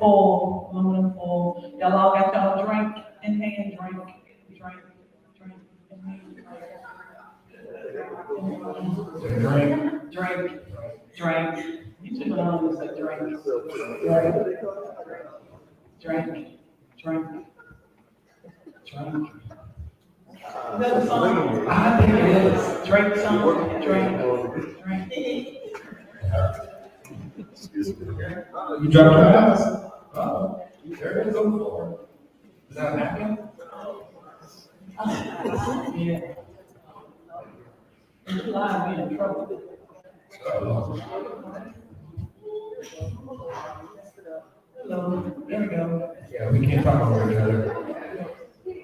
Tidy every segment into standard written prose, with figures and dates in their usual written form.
aluminum foil. Y'all all got y'all drink in hand, drink in hand. Drink. You should know this, like drink. Drink. Is that a song? I think it is. Drink song. Drink. You dropped your mouse? Oh, there it is on the floor. Is that a napkin? Yeah. If you lie, we in trouble. Hello. There we go. Yeah, we can't talk over each other.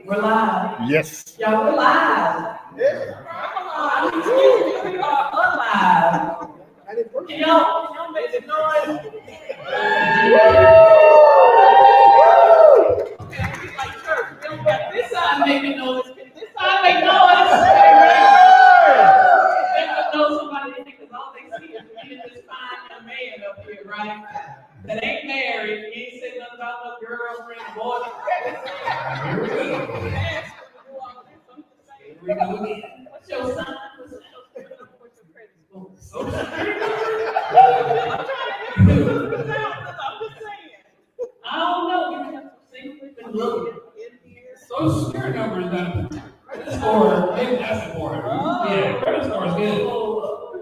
We're live. Yes. Y'all, we're live. Excuse me, we are alive. Can y'all make some noise? Okay, we like church. We don't got this side making noise. This side make noise. They don't know somebody because all they see is me and this fine young man up here, right? That ain't married. He ain't saying nothing about no girlfriend, boyfriend. Here we go. What's your sign? So I'm trying to I'm just saying. I don't know. We've been looking in here. Social security number is not credit score. Maybe that's important. Yeah, credit score is good.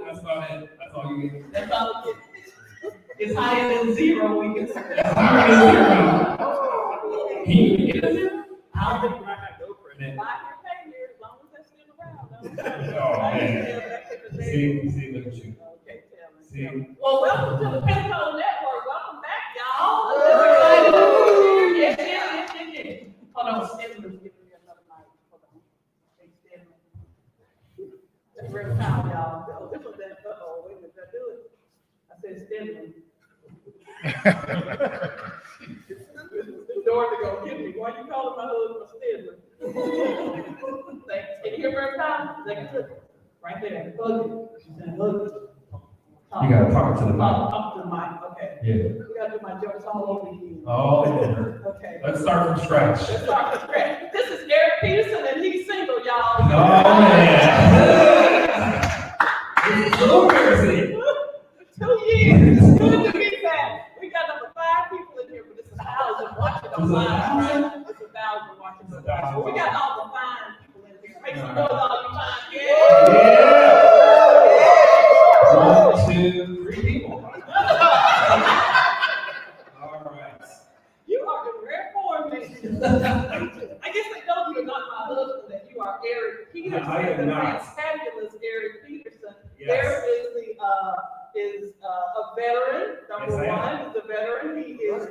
That's about it. That's all you get. That's all it is. It's higher than zero. We can say. It's higher than zero. Can you get a zero? I don't think I have no credit. 5-year pay here, as long as that's still around. Oh, man. See, look at you. Okay, tell me. See. Well, welcome to the Pensacola Network. Welcome back, y'all. Yes. Hold on, Stimler's giving me another mic. Hold on. Hey, Stimler. That's real time, y'all. This was that. Uh-oh, wait a minute. Did I do it? I said Stimler. Dorothy gonna get me. Why you calling my husband Stimler? Thanks. Can you hear very time? Right there. Hug it. She said hug it. You gotta talk to the mic. Talk to the mic, okay. Yeah. We gotta do my jokes all over again. All over. Okay. Let's start from scratch. Let's start from scratch. This is Eric Peterson and he's single, y'all. Oh, man. Blueberry. 2 years. Good to be back. We got number 5 people in here, but it's 1,000 watching online, right? It's 1,000 watching online. We got all the fine people in here. Make some noise, all you fine. Yeah. 1, 2, 3 people. All right. You are in rare form, man. I guess they know you're not my husband, that you are Eric Peterson. I am not. Fabulous Eric Peterson. Yes. Eric is a veteran. Number Yes, one is a veteran. He is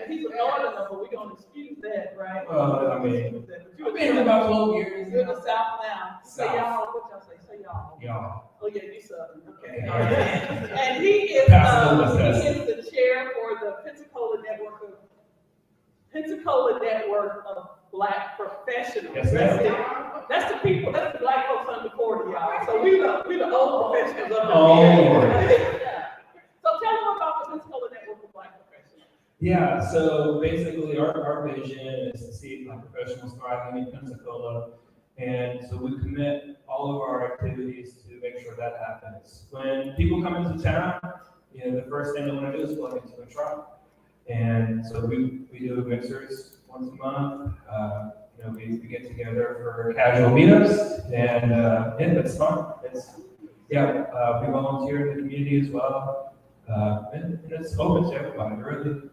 he's a northerner, but we're gonna excuse that, right? Well, I mean, I've been here about 12 years. You're in the South now. Say South. y'all. What y'all say? Say y'all. Y'all. Oh yeah, you Southern. Okay. Yeah. All right. And he is the chair for the Pensacola Network of Black Professionals. Yes, That's ma'am. it. That's the people. That's the Black folks under 40, y'all. So we the old professionals under Oh. Yeah. So tell them about the Pensacola Network of Black Professionals. Yeah, so basically our vision is to see Black professionals thriving in Pensacola. And so we commit all of our activities to make sure that happens. When people come into town, the first thing they want to do is plug into a truck. And so we do mixers once a month. We get together for casual meetups, and it's fun. We volunteer in the community as well, and it's open to everybody, really.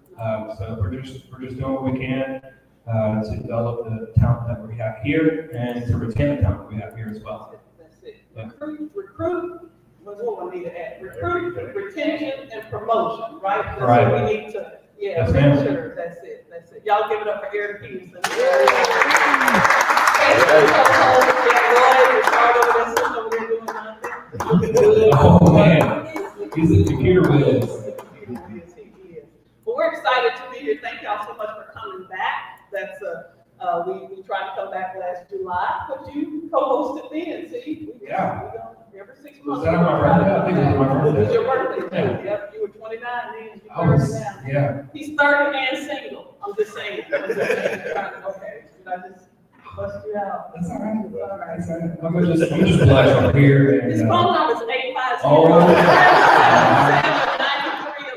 So we're just doing what we can to develop the talent that we have here and to retain the talent we have here as well. That's it. Yeah. Recruit. What's what we need to add? Recruit, retention, and promotion. Right. That's Right. what we need to. Yeah, Yes, make ma'am. sure. That's it. Y'all give it up for Eric Peterson. Oh man, he's a computer whiz. Well, we're excited to be here. Thank y'all so much for coming back. That's we tried to come back last July, but you co-hosted then. See, Yeah. every 6 months. Was that on my birthday? I think it was my birthday. It was your birthday too. Yeah. Yep, you were 29, then he's I was, 30 now. yeah. He's 30 and single. I'm just saying. Okay, did I just bust you out? That's all right. It's all right. That's all right. I'm just flash over here. His And, phone number is 850. Oh.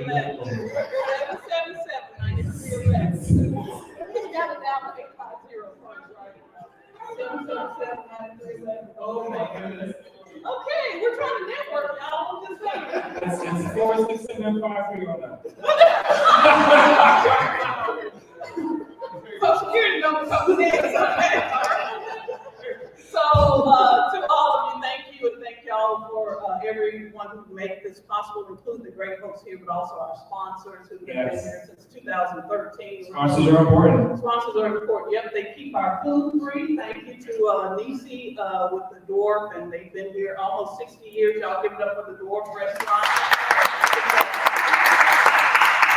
9311. 777-9311. He's got it down to 850. Right? 777-9311. Oh my goodness. Okay, we're trying to network, y'all. I'm just saying. It's 46753 on that. Social Security number comes in. Okay. So, to all of you, thank you, and thank y'all for everyone who made this possible, including the great folks here, but also our sponsors who've been here since 2013. Sponsors are important. Sponsors are important. Yep, they keep our food free. Thank you to Nisi with the Dwarf, and they've been here almost 60 years. Y'all give it up for the Dwarf Restaurant.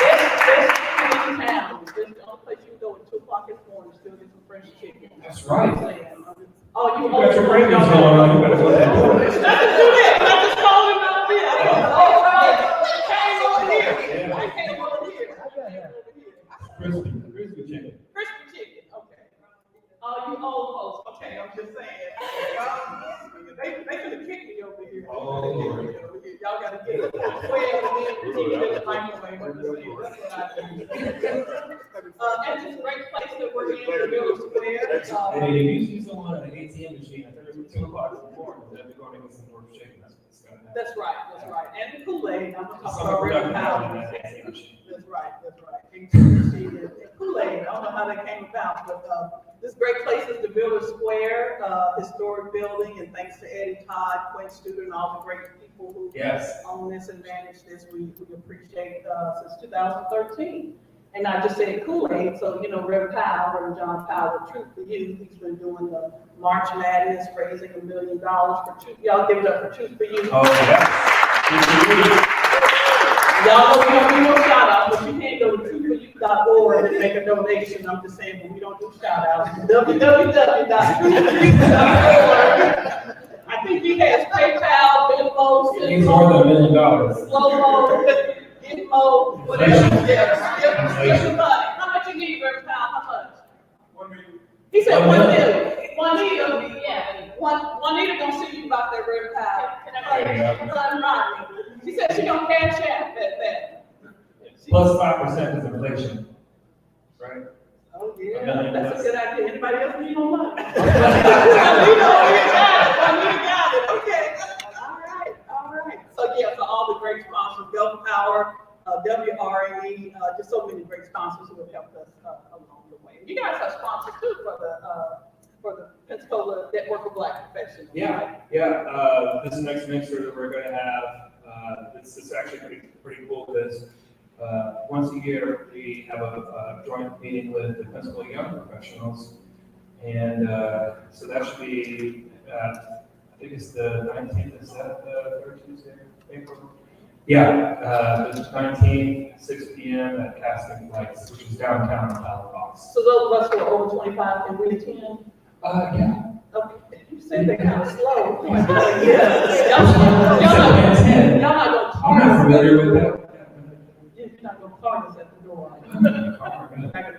Best chicken in town. It's the only place you can go at 2 o'clock in the morning, still get some fresh chicken. That's right. Oh, you got your breakfast going on. You better go ahead. I just do that. I just called him out there. I came over here. I came over here. Crispy chicken. Crispy chicken. Okay. Oh, you old folks. Okay, I'm just saying. They could have kicked me over here. Oh. Y'all got to get it. Well, and then keep it in the microwave. I'm just saying. That's what I do. And it's a great place that we're in, the Village Square. Hey, if you see someone at an ATM machine at 2 o'clock in the morning, they'll be going to get some more chicken. That's what's going to happen. That's right. And the Kool-Aid. I'm talking Some about production regular on power. that ATM machine. That's right. And Kool-Aid. I don't know how that came about, but this great place is the Village Square, historic building, and thanks to Eddie Todd, Quinn Studer, and all the great people who own this and manage this, we appreciate since 2013. And I just said Kool-Aid, so Reverend John Powell, Truth for You, he's been doing the March Madness, raising $1 million for Truth. Y'all give it up for Truth for You. Oh, yeah. Y'all know we don't do no shout outs, but you can't go to truthforyou.org and make a donation. I'm just saying, but we don't do shout outs. www.truthforyou.org. I think he has PayPal, Venmo, He's more than $1 million. Slow-mo, Gitmo, whatever. Give the money. How much you need, Reverend Powell? How much? $1 million. He said $1 million. Juanita, yeah. Juanita gonna see you about that, Reverend Powell. She said she gonna cash out that. Plus 5% is inflation, right? Oh yeah, that's a good idea. Anybody else need more money? You got it. Okay. All right. So yeah, for all the great sponsors, Gulf Power, WRAE, just so many great sponsors who have helped us along the way. You guys are sponsors too for the Pensacola Network of Black Professionals. Yeah. This next mixer that we're going to have, it's actually pretty cool because once a year we have a joint meeting with the Pensacola Young Professionals, and so that should be, I think it's the 19th. Is that the third Tuesday of April? Yeah, the 19th, 6 p.m. at Casting Place, which is downtown in Halifax. So those of us who are over 25 can we attend? Yeah. Okay, you said they're kind of slow. Y'all not gonna I'm not familiar with that. You're not gonna card us at the door. You're not gonna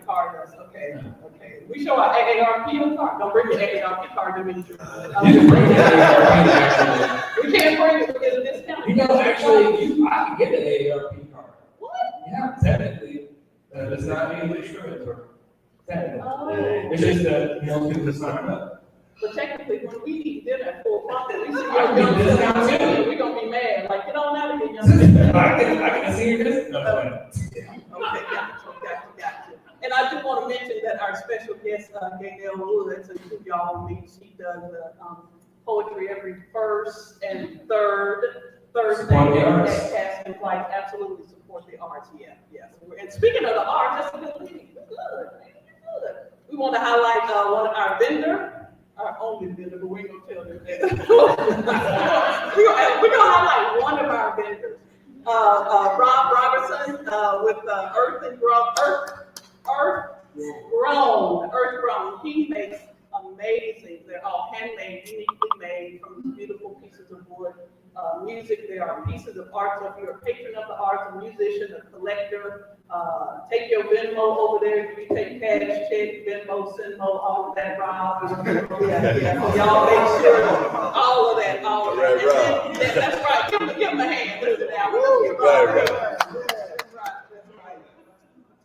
card us. Okay. We show our AARP card. Don't bring your AARP card to me. You can bring the AARP actually. We can't bring it because of this county. Actually, I can get an AARP card. What? Yeah, technically, it's not legally discriminatory. Technically. Oh. It's just that most people sign up. But technically, when we eat dinner at 4 o'clock, we see I can get this down too. we're gonna be mad. Like, get on out of here, young man. I can see your this. No, Okay, gotcha. And I do want to mention that our special guest, Gaynelle Woods, who y'all meet, she does poetry every first and third Thursday at Casting Flight. Absolutely support the arts. Yes. And speaking of the arts, that's a good thing. Good. We want to highlight one of our vendor, our only vendor, but we ain't gonna tell them that. We're gonna highlight one of our vendors, Rob Robertson, with Earth Grown. He makes amazing. They're all handmade, uniquely made from these beautiful pieces of wood. music. There are pieces of art. So if you're a patron of the arts, a musician, a collector, take your Venmo over there. You take cash, check, Venmo, Venmo, all of that, Rob. Yeah. So y'all make sure all of that. That's right. Give him a hand. Listen now. Right.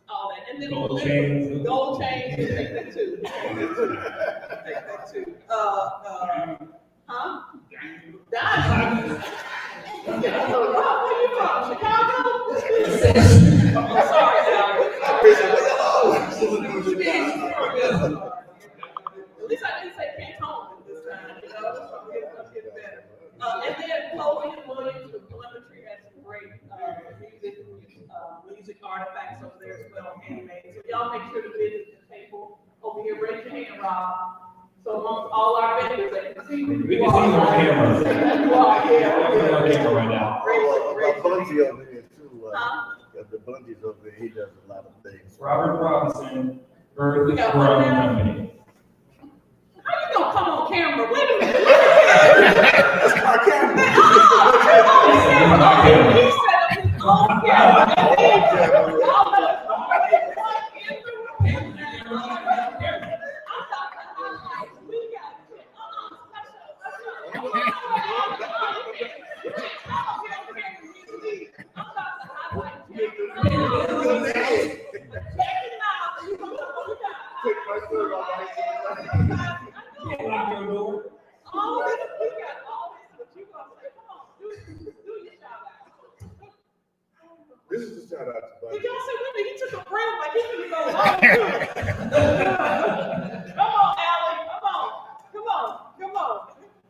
All that. And then gold chains. Take that too. Diamond. Where you from? Chicago? I'm sorry, Al. At least I didn't say Canton this time, you know. I'm getting better. And then Chloe and Williams with Spilletry has some great music artifacts over there as well, handmade. So y'all make sure to visit the table over here. Raise your hand, Rob. So amongst all our vendors, they can see you. We can see you on camera. You are, yeah. We're on camera right now. Bungie over here too. The Bungie's over there. He does a lot of things. Robert Robinson, Earth Growing Company. How you gonna come on camera? Wait a minute. That's my camera. He set up his own camera. This is the shout out to Bungie. Did y'all see when he took a break like he was going on? Come on, Allie. Come on.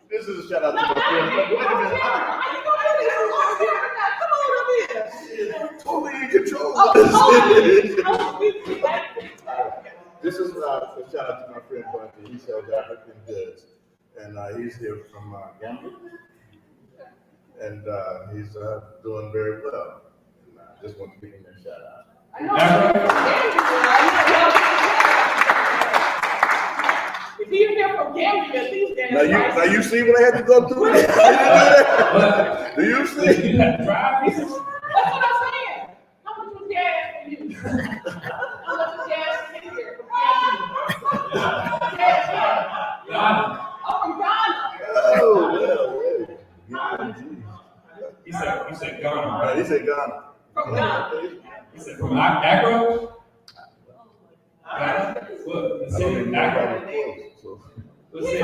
This is a shout out to my friend. Wait a minute. How you gonna do this? Come on up here. Totally in control. This is a shout out to my friend Bungie. He sells African goods, and he's here from Gambia, and he's doing very well. And I just want to give him a shout out. If he's here from Gambia, these days. Now you see what I had to go through? Do you see? That's what I'm saying. How much was gas for you? How much was gas in here from Ghana? Oh, from Ghana. He said Ghana. He said Ghana. From Ghana. He said from Accra? Ghana? What? The city of Accra? What city?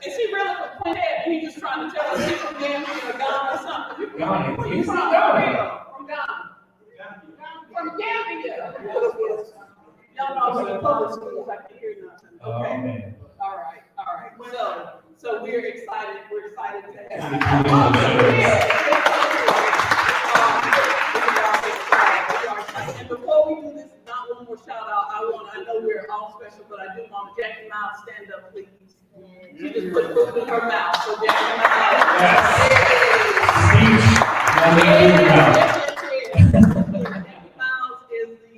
Is he really from Quintet and he just trying to tell us he's from Gambia or Ghana or something? Ghana. He's from Ghana. From Ghana. From Gambia. Y'all know I'm in the public schools, I can hear nothing. Okay. Man. All right. So we're excited. We're excited to have And before we do this, not one more shout out. I know we're all special, but I do want Jackie Miles stand up, please. She just put food in her mouth. So Jackie Miles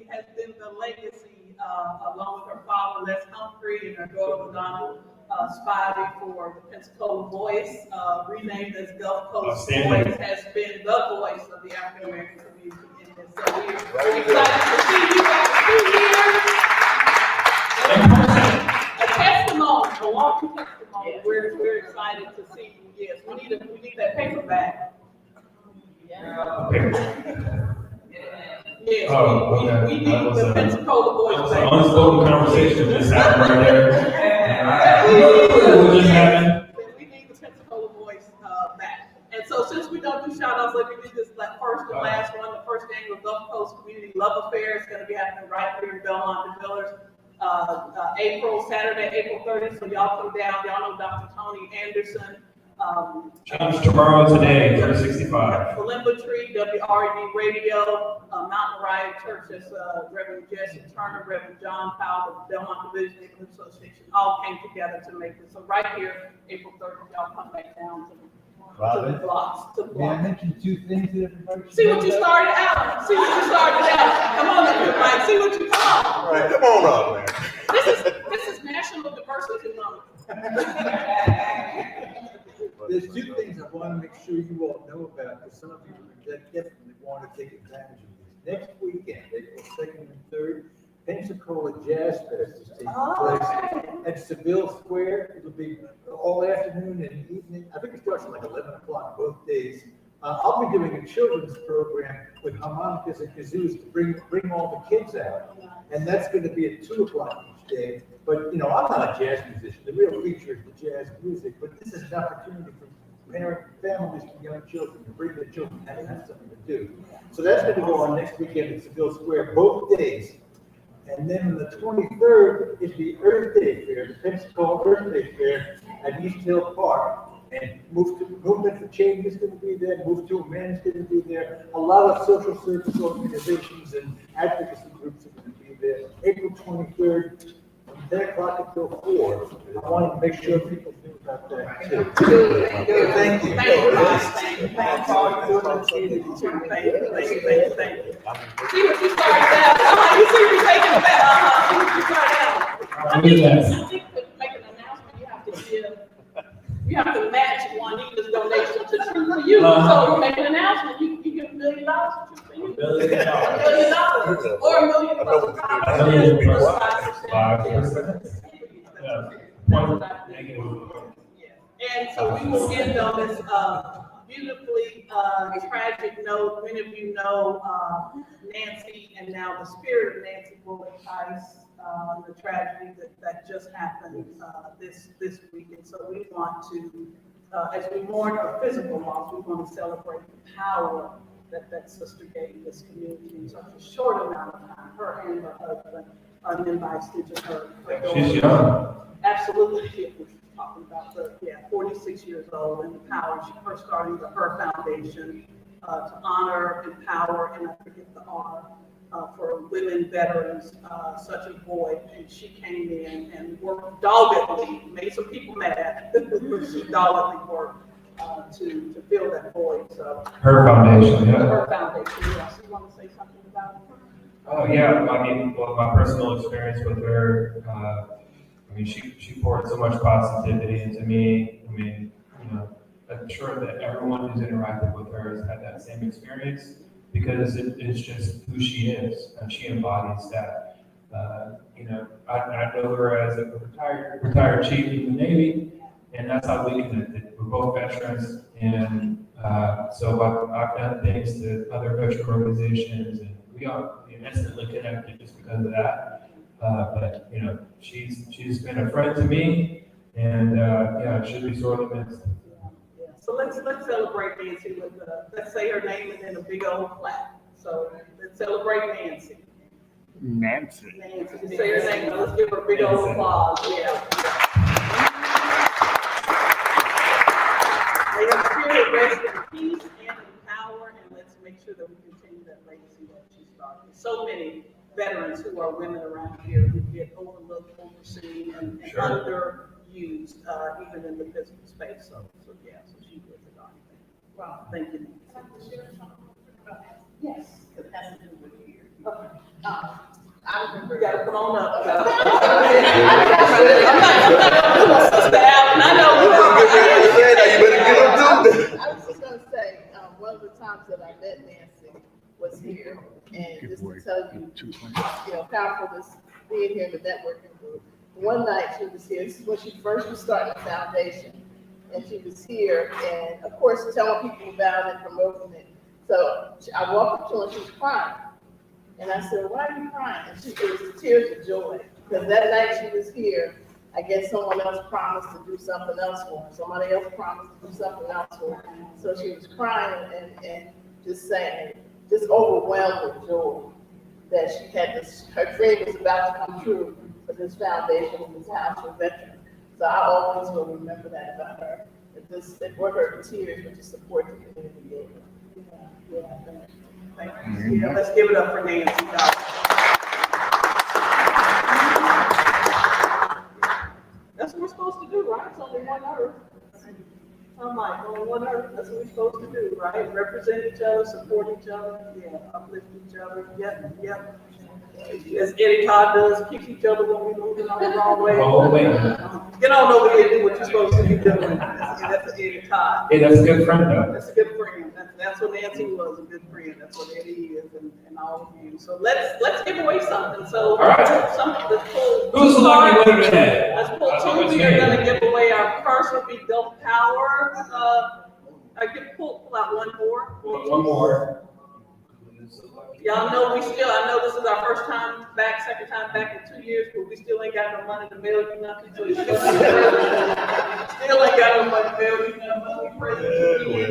has been the legacy, along with her father, Les Humphrey, and her daughter, Madonna Spivey, for the Pensacola Voice, renamed as Gulf Coast Voice, has been the voice of the African American community in this. So we're excited to see you guys 2 years. A testimony, a walking testimony. We're excited to see you. Yes, we need that paper back. Yes, we need the Pensacola Voice back. An unspoken conversation just happened right there. What just happened? We need the Pensacola Voice back. And so since we don't do shout outs like we did this first and last one, the first annual Gulf Coast Community Love Affair is going to be happening right here in Belmont and Villers. Saturday, April 30th. So y'all come down. Y'all know Dr. Tony Anderson. Challenge tomorrow today, 365. Spilletry, WRED Radio, Mountain Riot Church, that's Reverend Jesse Turner, Reverend John Powell, the Belmont Division Neighborhood Association, all came together to make this. So right here, April 30th, y'all come back down to the blocks. May I mention 2 things to everybody? See what you started out. Come on, Mike. See what you come on. All right, come on up, man. This is National Diversity Month. There's 2 things I want to make sure you all know about because some of you that definitely want to take advantage of this. Next weekend, April 2nd and 3rd, Pensacola Jazz Fest is taking place at Seville Square. It'll be all afternoon and evening. I think it starts at like 11 o'clock both days. I'll be doing a children's program with harmonicas and kazoos to bring all the kids out. And that's going to be at 2 o'clock each day. But, you know, I'm not a jazz musician. The real feature is the jazz music. But this is an opportunity for families and young children to bring their children and have something to do. So that's going to go on next weekend at Seville Square, both days. And then on the 23rd is the Earth Day Fair, the Pensacola Earth Day Fair at East Hill Park. And Movement for Change is going to be there, Move to Amend is going to be there. A lot of social service organizations and advocacy groups are going to be there. April 23rd, from 10 o'clock until 4. I want to make sure people think about that too. Good. Thank you. Thank you, Rod. Thank you. Thank you for all you do in the community too. Thank you. See what you started out. You see me taking it back. See what you started out. I think to make an announcement, you have to match Juanita's donation to True for You. So you make an announcement, you give $1 million to True for You. $1 million. Or $1 million plus 5%. And so we will end on this beautifully tragic note. Many of you know Nancy, and now the spirit of Nancy Bullock-Tice, the tragedy that just happened this week. And so we want to, as we mourn her physical loss, we want to celebrate the power that sister gave this community in such a short amount of time. Her and her husband, and then by extension her daughter. She's young. Absolutely, we're talking about 46 years old, and the power, her starting her foundation to honor, empower, and I forget the honor for women veterans, such a void. And she came in and worked doggedly, made some people mad, but she doggedly worked to fill that void. So Her foundation, yeah. her foundation, yes. You want to say something about her? Oh, yeah. I mean, well, my personal experience with her, I mean, she poured so much positivity into me. I mean, you know, I'm sure that everyone who's interacted with her has had that same experience because it's just who she is, and she embodies that. You know, I know her as a retired chief in the Navy, and that's how we connected. We're both veterans, and so I've done things to other veteran organizations, and we are instantly connected just because of that. But you know, she's been a friend to me, and yeah, it should be sorely missed. Yeah. So let's celebrate Nancy with let's say her name and then a big old clap. So let's celebrate Nancy. Nancy. Say her name. Let's give her a big old applause. Yeah. May her spirit rest in peace and in power, and let's make sure that we continue that legacy that she started. So many veterans who are women around here who get overlooked, overseen, and underused, even in the physical space. So yeah, so she was a darn thing. Wow, thank you. Yes. It has to do with you. Okay. I remember. You gotta come on up. Sister Allen, I know. I was just gonna say, one of the times that I met Nancy was here, and just to tell you, powerful this being here in the networking group. One night she was here. This is when she first was starting the foundation, and she was here, and of course telling people about it, promoting it. So I walked up to her and she was crying, and I said, "Why are you crying?" And it was tears of joy, because that night she was here, I guess someone else promised to do something else for her. Somebody else promised to do something else for her. So she was crying and just saying, just overwhelmed with joy that she had this, her dream was about to come true for this foundation and this house for veterans. So I always will remember that about her. It brought her to tears, but to support the community gave her. Yeah, thank you. Yeah, let's give it up for Nancy. That's what we're supposed to do, right? It's only one earth. I'm like, only one earth. That's what we're supposed to do, right? Represent each other, support each other, uplift each other. Yep. as Eddie Todd does, kick each other when we moving on the wrong way. Oh, man. Get on over here and do what you're supposed to be doing. That's Eddie Todd. Hey, that's a good friend though. That's a good friend. That's what Nancy was, a good friend. That's what Eddie is, and all of you. So let's give away something. So All right. something that's cool. Who's the lucky winner today? Let's pull two. We are gonna give away our first will be Gulf Power. I can pull out one more. One more. Y'all know I know this is our first time back, second time back in 2 years, but we still ain't got no money to mail you nothing. So still ain't got no money to mail you nothing.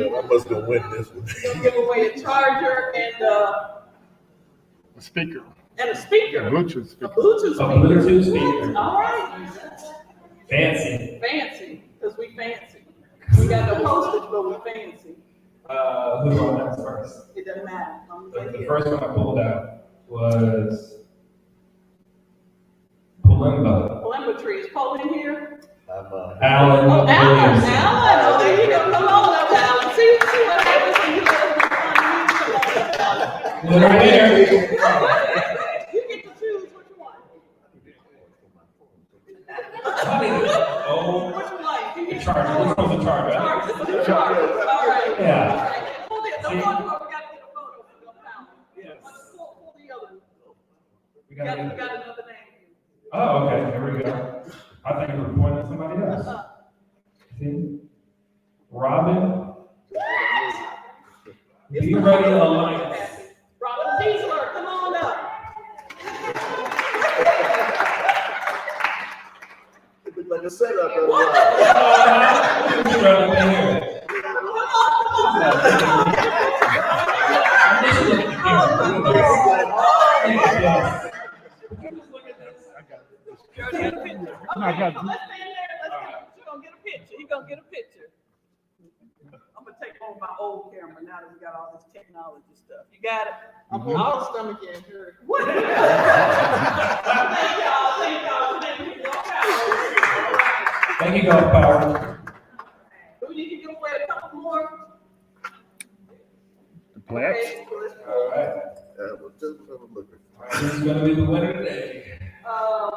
Well, I must go win this one. We're gonna give away a charger and A speaker. a speaker. A Bluetooth A speaker. Bluetooth A speaker. Bluetooth speaker. All right. Fancy. Fancy, because we fancy. We got no postage, but we fancy. Who do I have first? It doesn't matter. The first one I pulled out was Palimba. Telemetry, is Paul in here? I'm, Alan Oh, Alan, Williamson. Alan, oh, there you go, come on up, Alan, see what happens when you let us Look right there. You get to choose which one. Oh, Which one? You the get charger. Which one's the charger? Charger, all right. Yeah. Hold it, don't go anywhere, we gotta get a photo for the pound. Yes. Pull the other one. We We got got it. another name. Oh, okay. Here we go. I think we were pointing at somebody else. See? Robin. Be Ready Alliance. Robin Kiesler, come on up. it looked like a setup. What the Be Ready in here. I got Let's stand there. You're gonna get a picture. You're gonna get a picture. I'm gonna take over my old camera now that we got all this technology stuff. You got it? I'm All the stomach can't hurt. What? Thank y'all. Thank y'all. Thank you. Thank you, Golf Power. Do we need to give away a couple more? the plants. Okay, so let's All right. Well, just have a look at This is going to be the winner today.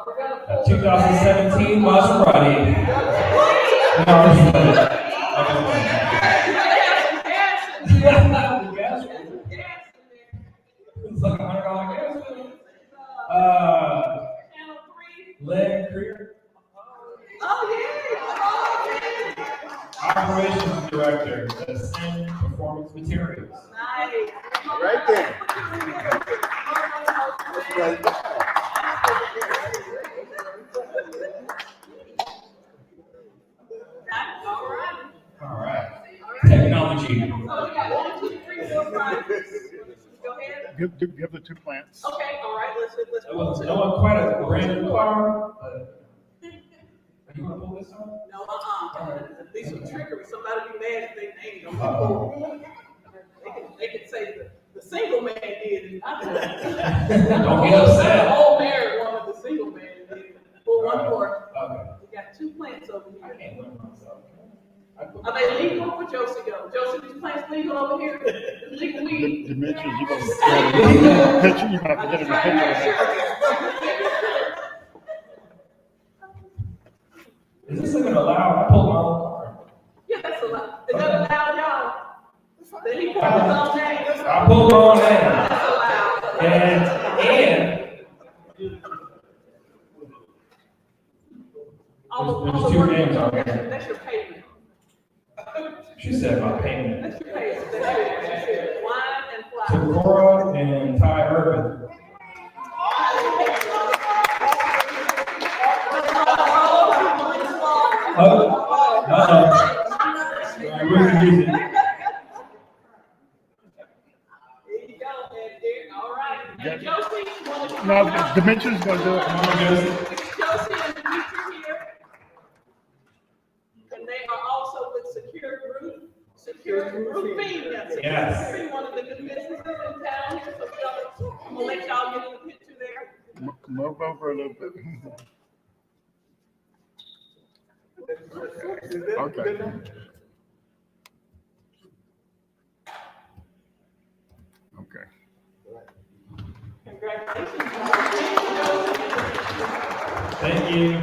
we're gonna A pull 2017 Maserati. No, it's like $100 gas. Channel 3. Leg Creer, Oh, yeah. Operations Director, Ascend Performance Materials. Nice. Right there. Right there. All right. Technology. So we got 1, 2, 3, 4, 5. Go ahead. Give the two plants. Okay, all right, let's That pull was two. no one quite a brand new car, but are you gonna pull this on? No, these are trickery. Somebody be mad if they name them. They can say the single man did it. Don't get upset. The old married woman, the single man did it. Pull one more. Okay. We got 2 plants over I here. can't win myself. Are they legal? Where Josie go? Josie, these plants legal over here? Legal weed? Dimensions, you got a picture, you have to get in a picture of Is this even allowed? I pulled my own car. Yeah, that's allowed. Is that allowed, y'all? That he put his own name? I pulled my own name. That's allowed. And there's 2 names on here. That's your payment. She said my payment. That's your payment. That's it. That's it. Wine and flowers. Takora and Ty Urban. We're confusing. There you go, Ed. All right. And Josie, you want to No, Dimensions gonna do it. Come on, Josie. Josie and Demetri here. And they are also with Secure Roofing. Yes. Roofing, one of the good businesses in town here. So I'm gonna let y'all get in the picture there. Move over a little bit. Okay. Okay. Thank you.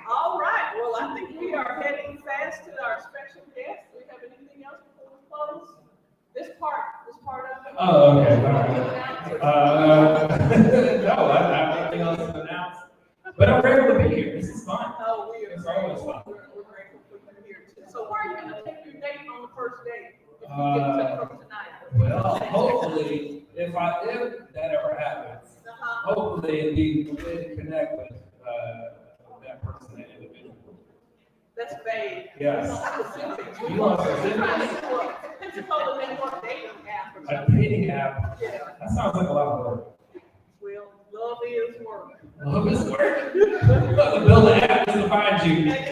All right, well, I think we are heading fast to our special guest. Do we have anything else before we close? This part of it? Oh, okay, all right. No, I have nothing else to announce, but I'm grateful to be here. This is fun. Oh, we are. It's always fun. We're grateful for you here too. So where are you gonna take your date on the first date? If you get to from tonight? Well, hopefully, if that ever happens, hopefully it'd be a way to connect with that person, that individual. That's vague. Yes. Specifics. You want specifics? Pensacola Network dating app. or A something. dating app. Yeah. That sounds like a lot of work. Well, love is work. Love is work. To build an app is to find you. And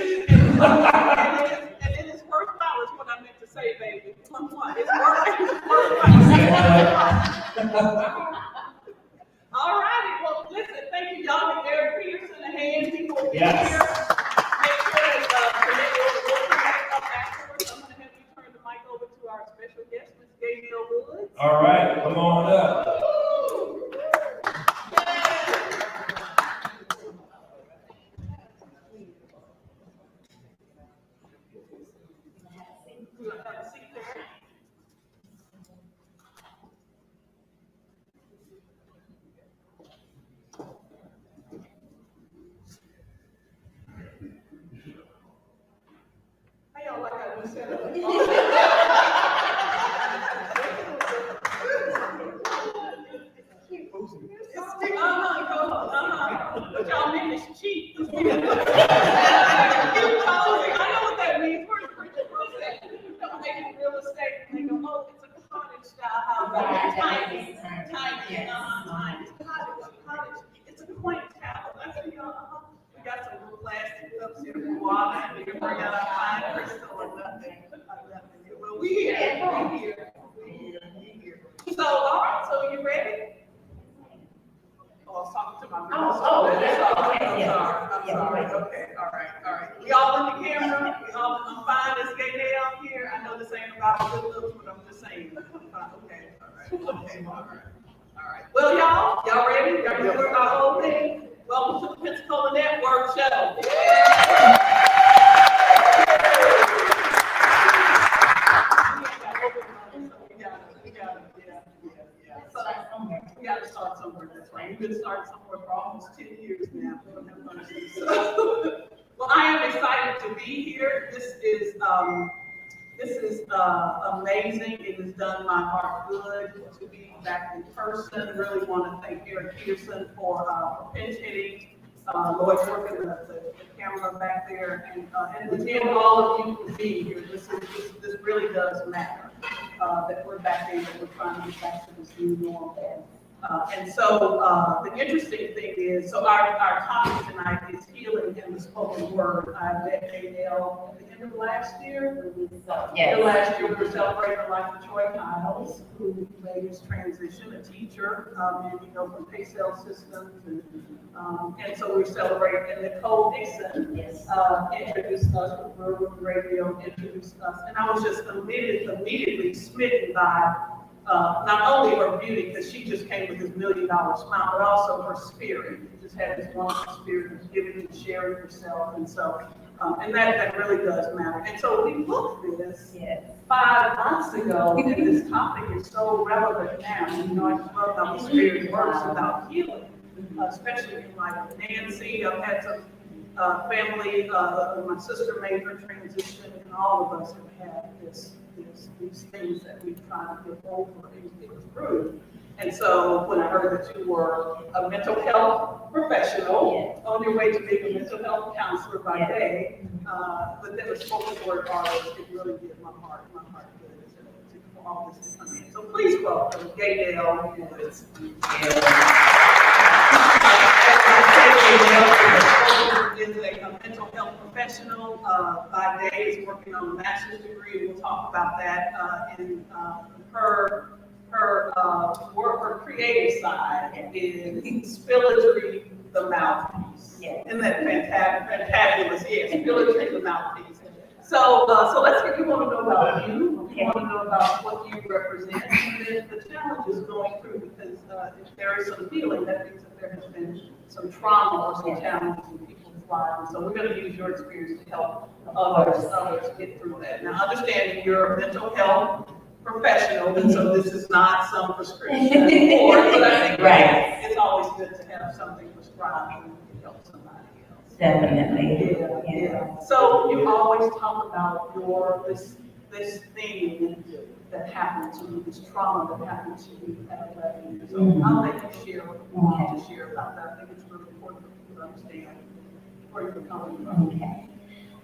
it is worthwhile is what I meant to say, baby. It's work. It's worthwhile. All righty. Well, listen, thank you, y'all. Give Eric Peterson a hand. People will be Yes. here. Make sure that we'll connect up afterwards. I'm going to have you turn the mic over to our special guest, Ms. Gaynelle Woods. All right, come on up. Have a seat there. Hey, y'all, like I just said. But y'all make this cheap. I know what that means. Where's the real estate? Don't make it real estate. And they go, oh, it's a cottage style house. Tiny. Tiny. Cottage. It's a quaint house. I said, we got some little plastic cups here for water. We can bring out our fine crystal or nothing. Well, we here. So, all right, so you ready? Oh, I was talking to my girl. I'm sorry. Okay, all right. We all in the camera. I'm fine as Gaynelle here. I know this ain't about good looks, but I'm just saying. Okay, all right. Well, y'all ready? Y'all ready for our whole thing? Welcome to the Pensacola Network Show. We got to start somewhere. That's right. We've been starting somewhere for almost 10 years now. Well, I am excited to be here. This is amazing. It has done my heart good to be back in person. Really want to thank Eric Peterson for pinch hitting. Lloyd working the camera back there, and again, all of you for being here. This really does matter. That we're back in, that we're trying to get back to this new normal. And so the interesting thing is, so our topic tonight is healing in the spoken word. I met Gaynelle at the end of last year. Yes. Last year we were celebrating the life of Troy Niles, who made his transition, a teacher, and from Paysale Systems, and so we celebrated. And Nicole Dixon introduced us, with Verbal Radio introduced us, and I was just immediately smitten by not only her beauty, because she just came with this $1 million smile, but also her spirit. She just had this wonderful spirit of giving and sharing herself, and so, and that really does matter. And so we looked at this 5 months ago, and this topic is so relevant now. I just love how the spirit works about healing, especially in light of Nancy. I've had some family, my sister made her transition, and all of us have had these things that we try to get over and get through. And so when I heard that you were a mental health professional on your way to being a mental health counselor by day, but then a spoken word artist, it really did my heart good for all this to come in. So please welcome Gaynelle Woods. Is a mental health professional by day, is working on a master's degree. We'll talk about that in her work, her creative side is Spilletry TheMouthpiece. Isn't that fantabulous? Yes, Spilletry TheMouthpiece. So let's hear, we want to know about you, we want to know about what you represent, and then the challenges going through, because if there is some healing, that means that there has been some trauma or some challenges in people's lives. So we're going to use your experience to help others get through that. Now, understanding you're a mental health professional, and so this is not some prescription for it, but I think it's always good to have something prescribed and help somebody else. Definitely. Yeah. So you always talk about this thing that happened to you, this trauma that happened to you at 11 years old. I'll let you share what you want to share about that. I think it's really important for people to understand where you're coming from. Okay.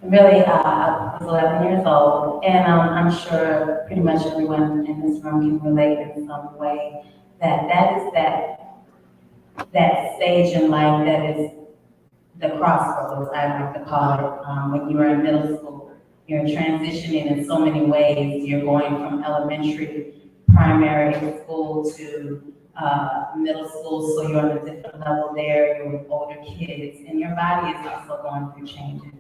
Really, I was 11 years old, and I'm sure pretty much everyone in this room can relate in some way that is that stage in life that is the crossroads, I like to call it, when you are in middle school. You're transitioning in so many ways. You're going from elementary, primary school to middle school, so you're on a different level there. You're with older kids, and your body is also going through changes.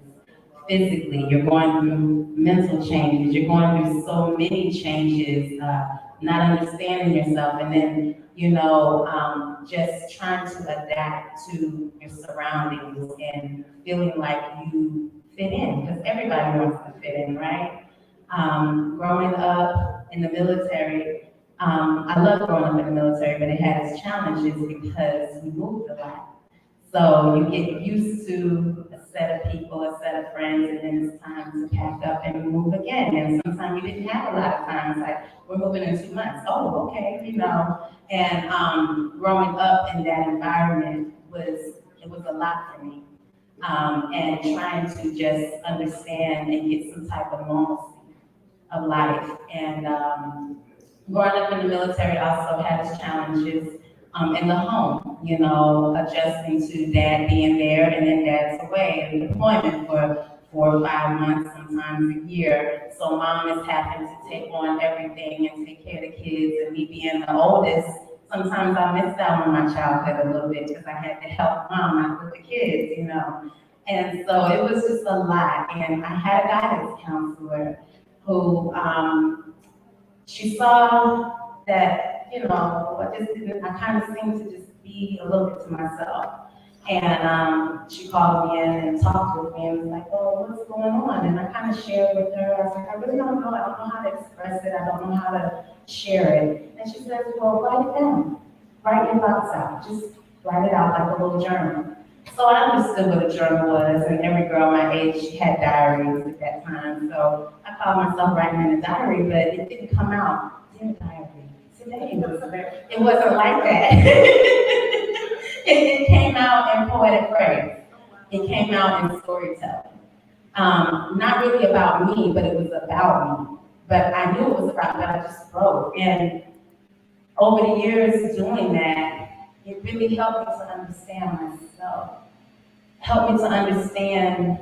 Physically, you're going through mental changes. You're going through so many changes, not understanding yourself, and then just trying to adapt to your surroundings and feeling like you fit in, because everybody wants to fit in, right? Growing up in the military, I love growing up in the military, but it had its challenges because we moved a lot. So you get used to a set of people, a set of friends, and then it's time to pack up and move again. And sometimes you didn't have a lot of time. It's like, we're moving in 2 months. Oh, okay, And growing up in that environment was a lot for me. And trying to just understand and get some type of normalcy of life. And growing up in the military also had its challenges. In the home, adjusting to dad being there and then dad's away in deployment for 4 or 5 months, sometimes a year. So mom is having to take on everything and take care of the kids, and me being the oldest, sometimes I missed out on my childhood a little bit because I had to help mom out with the kids, And so it was just a lot. And I had a guidance counselor who, she saw that, I kind of seemed to just be a little bit to myself. And she called me in and talked with me and was like, oh, what's going on? And I kind of shared with her. I was like, I really don't know. I don't know how to express it. I don't know how to share it. And she says, well, write it down. Write your thoughts out. Just write it out like a little journal. So I understood what a journal was, and every girl my age had diaries at that time. So I called myself writing in a diary, but it didn't come out. Dear diary, today it wasn't like that. It came out in poetic phrase. It came out in storytelling. Not really about me, but it was about me. But I knew it was about me, but I just wrote. And over the years doing that, it really helped me to understand myself. Helped me to understand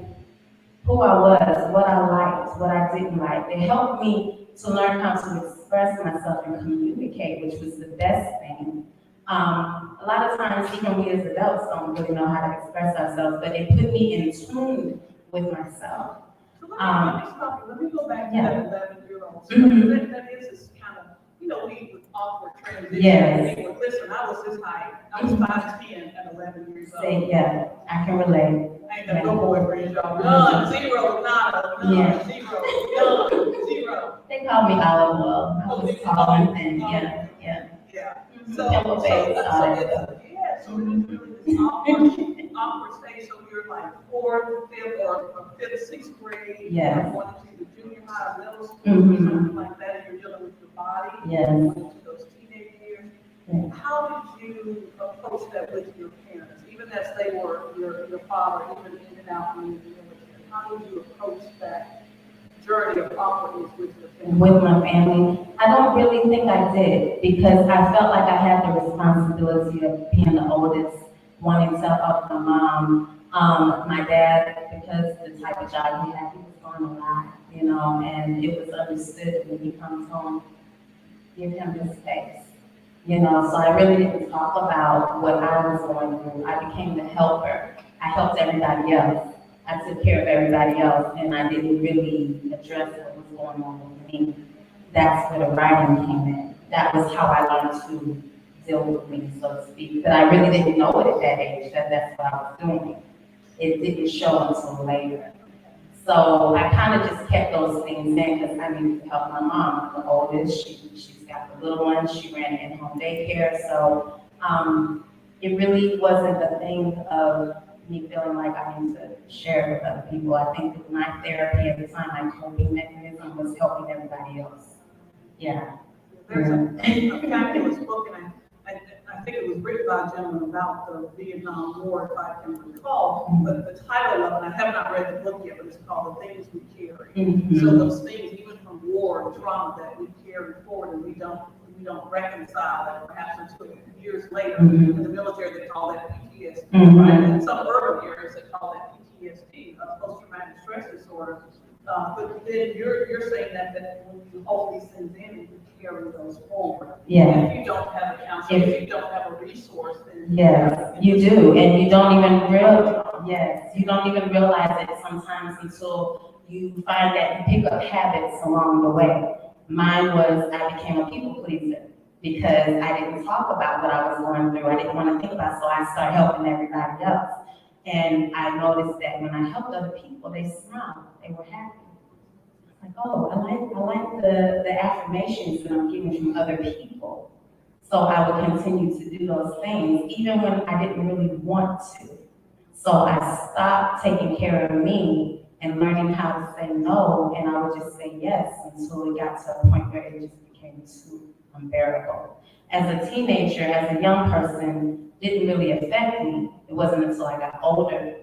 who I was, what I liked, what I didn't like. It helped me to learn how to express myself and communicate, which was the best thing. A lot of times, even we as adults don't really know how to express ourselves, but it put me in tune with myself. So let me stop you. Let me go back to that 11-year-old. Mm-hmm. That is this kind of, we would awkward transition. Yes. People, listen, I was this height. I was 5'10" at 11 years old. I can relate. I ain't got no boyfriends, y'all. None, zero, nada, none, zero, none, zero. They call me olive oil. I was tall and thin. Yeah. So it's really this awkward stage. So you're like 4th, 5th, or 5th, 6th grade. Yeah. Going to the junior high, middle school, Mm-hmm. something like that. And you're dealing with your body. Yes. Going into those teenage years. Yeah. How did you approach that with your parents, even as they were your father, even in and out in the military? How did you approach that journey of awkwardness with your family? With my family, I don't really think I did, because I felt like I had the responsibility of being the oldest, wanting to help my mom. My dad, because the type of job he had, he was gone a lot, and it was understood when he comes home, give him his space. So I really didn't talk about what I was going through. I became the helper. I helped everybody else. I took care of everybody else, and I didn't really address what was going on with me. That's where the writing came in. That was how I learned to deal with me, so to speak. But I really didn't know it at that age, that's what I was doing. It didn't show until later. So I kind of just kept those things in because I needed to help my mom. The oldest, she's got the little one. She ran in-home daycare. So it really wasn't a thing of me feeling like I need to share with other people. I think that my therapy at the time, my coping mechanism was helping everybody else. Yeah. There's a fabulous book, and I think it was written by a gentleman about the Vietnam War, if I can recall. But the title of it, I have not read the book yet, but it's called The Things We Carry. Mhm. So those things, even from war and trauma, that we carry forward and we don't reconcile that perhaps until years later. In the military, they call that PTSD, right? And in some urban areas, they call that PTSD, post-traumatic stress disorder. But then you're saying that when you hold these things in, you carry those forward. Yeah. If you don't have a counselor, if you don't have a resource, then. Yes, you do, and you don't even realize it sometimes until you find that you pick up habits along the way. Mine was, I became a people pleaser because I didn't talk about what I was going through. I didn't want to think about it, so I started helping everybody else. And I noticed that when I helped other people, they smiled, they were happy. Like, oh, I like the affirmations that I'm getting from other people. So I would continue to do those things, even when I didn't really want to. So I stopped taking care of me and learning how to say no, and I would just say yes until it got to a point where it just became too unbearable. As a teenager, as a young person, didn't really affect me. It wasn't until I got older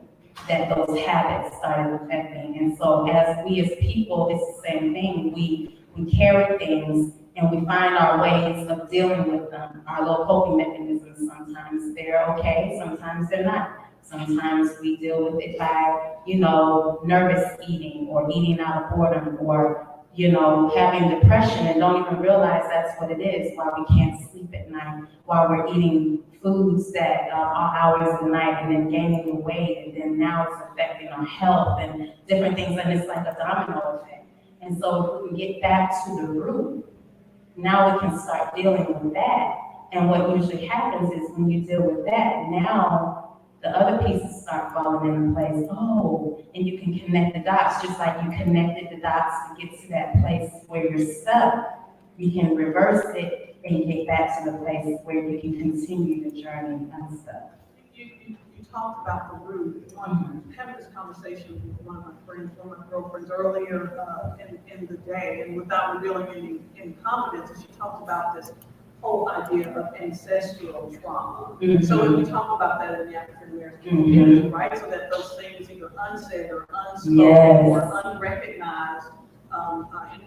that those habits started affecting. And so as we as people, it's the same thing. We carry things and we find our ways of dealing with them, our little coping mechanisms. Sometimes they're okay, sometimes they're not. Sometimes we deal with it by, nervous eating or eating out of boredom or, having depression and don't even realize that's what it is, why we can't sleep at night, while we're eating foods that are hours of the night and then gaining the weight, and then now it's affecting our health and different things, and it's like a domino effect. And so if we can get back to the root, now we can start dealing with that. And what usually happens is when you deal with that, now the other pieces start falling into place. Oh, and you can connect the dots, just like you connected the dots to get to that place where you're stuck. You can reverse it and get back to the place where you can continue the journey unstuck. You talked about the root. I'm having this conversation with one of my girlfriends earlier in the day, and without revealing any confidence, she talked about this whole idea of ancestral trauma. So when we talk about that in the African American community, right? So that those things either unsaid or unspoken or unrecognized,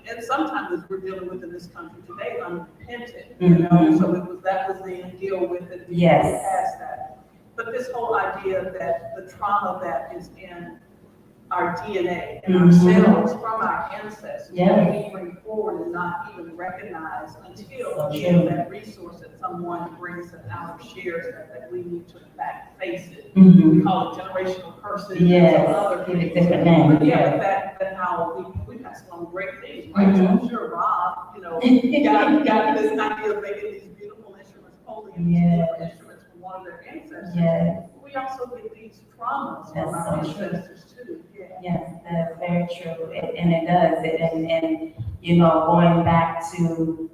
and sometimes as we're dealing with in this country today, unrepented. So that was the deal with it. Past that. But this whole idea that the trauma that is in our DNA and our cells from our ancestors, we bring forward and not even recognize until that resource that someone brings it out or shares that we need to in fact face it. We call it generational curses and other things. But that how we've got some great things, right? So I'm sure Rob, got this idea of making these beautiful instruments, holy instruments from one of their ancestors. We also get these traumas from our ancestors too. Yes, that's very true, and it does. And going back to,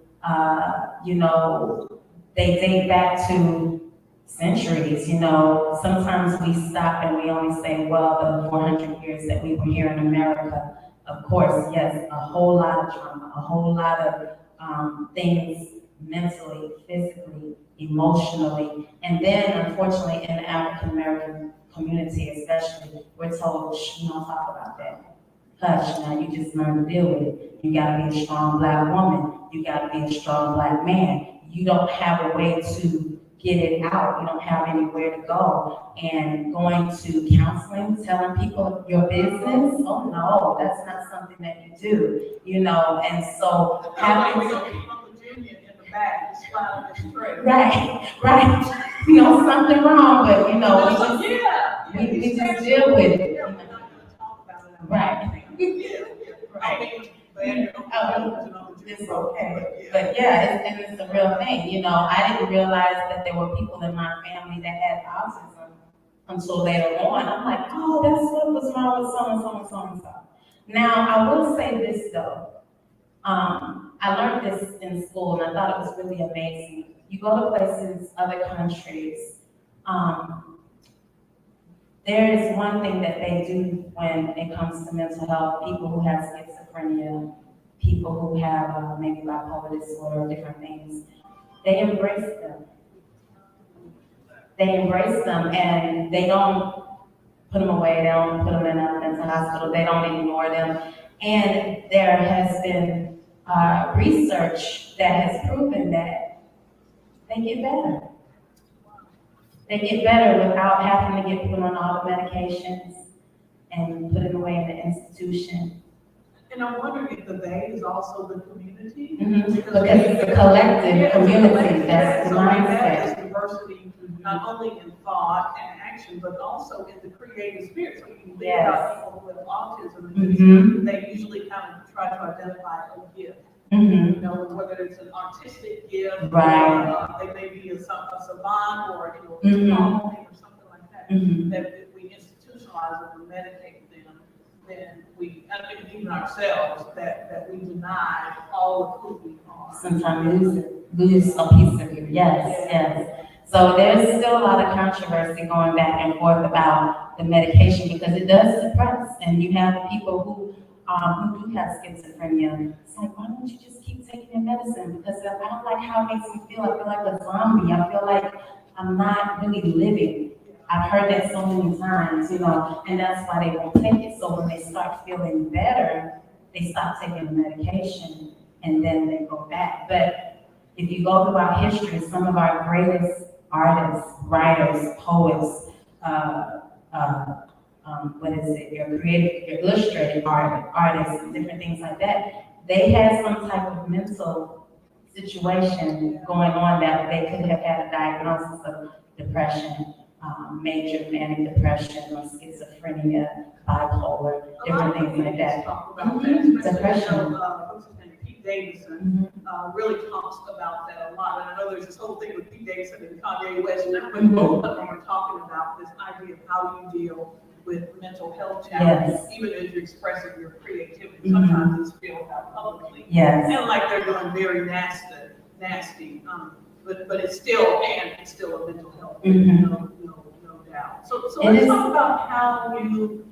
they date back to centuries. Sometimes we stop and we only say, well, the 400 years that we were here in America. Of course, yes, a whole lot of trauma, a whole lot of things mentally, physically, emotionally, and then unfortunately in the African American community especially, we're told, shh, you don't talk about that. Hush, now you just learn to deal with it. You gotta be a strong Black woman. You gotta be a strong Black man. You don't have a way to get it out. You don't have anywhere to go. And going to counseling, telling people your business, oh no, that's not something that you do, and so having back, slide on this tray. Right. Something wrong, but we just deal with it. and it's a real thing. You know, I didn't realize that there were people in my family that had autism until later on. I'm like, oh, that's what was wrong with so and so and so and so. Now, I will say this though. I learned this in school and I thought it was really amazing. You go to places, other countries, there is one thing that they do when it comes to mental health, people who have schizophrenia, people who have maybe bipolar disorder, different things, they embrace them. They embrace them and they don't put them away, they don't put them in a mental hospital, they don't ignore them. And there has been research that has proven that they get better. They get better without having to get put on all the medications and put away in the institution. And I'm wondering if the they is also the community. Because it's a collective community, that's the So that mindset. is diversity, not only in thought and action, but also in the creative spirit. So you can think about people with autism, and they usually kind of try to identify a gift. You know, whether it's an artistic gift, Right. or they may be a savant or or something like that. That if we institutionalize or medicate them, then we, I think even ourselves, that we deny all of who we are. Sometimes lose a piece of you, yes. So there's still a lot of controversy going back and forth about the medication because it does suppress, and you have people who do have schizophrenia. It's like, why don't you just keep taking your medicine? Because I don't like how it makes me feel. I feel like a zombie. I feel like I'm not really living. I've heard that so many times, you know, and that's why they won't take it. So when they start feeling better, they stop taking the medication and then they go back. But if you go through our history, some of our greatest artists, writers, poets, your creative, your illustrative artists, and different things like that, they had some type of mental situation going on that they could have had a diagnosis of depression, major manic depression, or schizophrenia, bipolar, different things like that. Talk about that, Depression. What's his name? Pete Davidson really talks about that a lot. And I know there's this whole thing with Pete Davidson and Kanye West, but both of them are talking about this idea of how you deal with mental health challenges, even as you're expressing your creativity. Sometimes it's spilled out publicly. And like they're doing very nasty, but it's still a mental health, no doubt. So let's talk about how you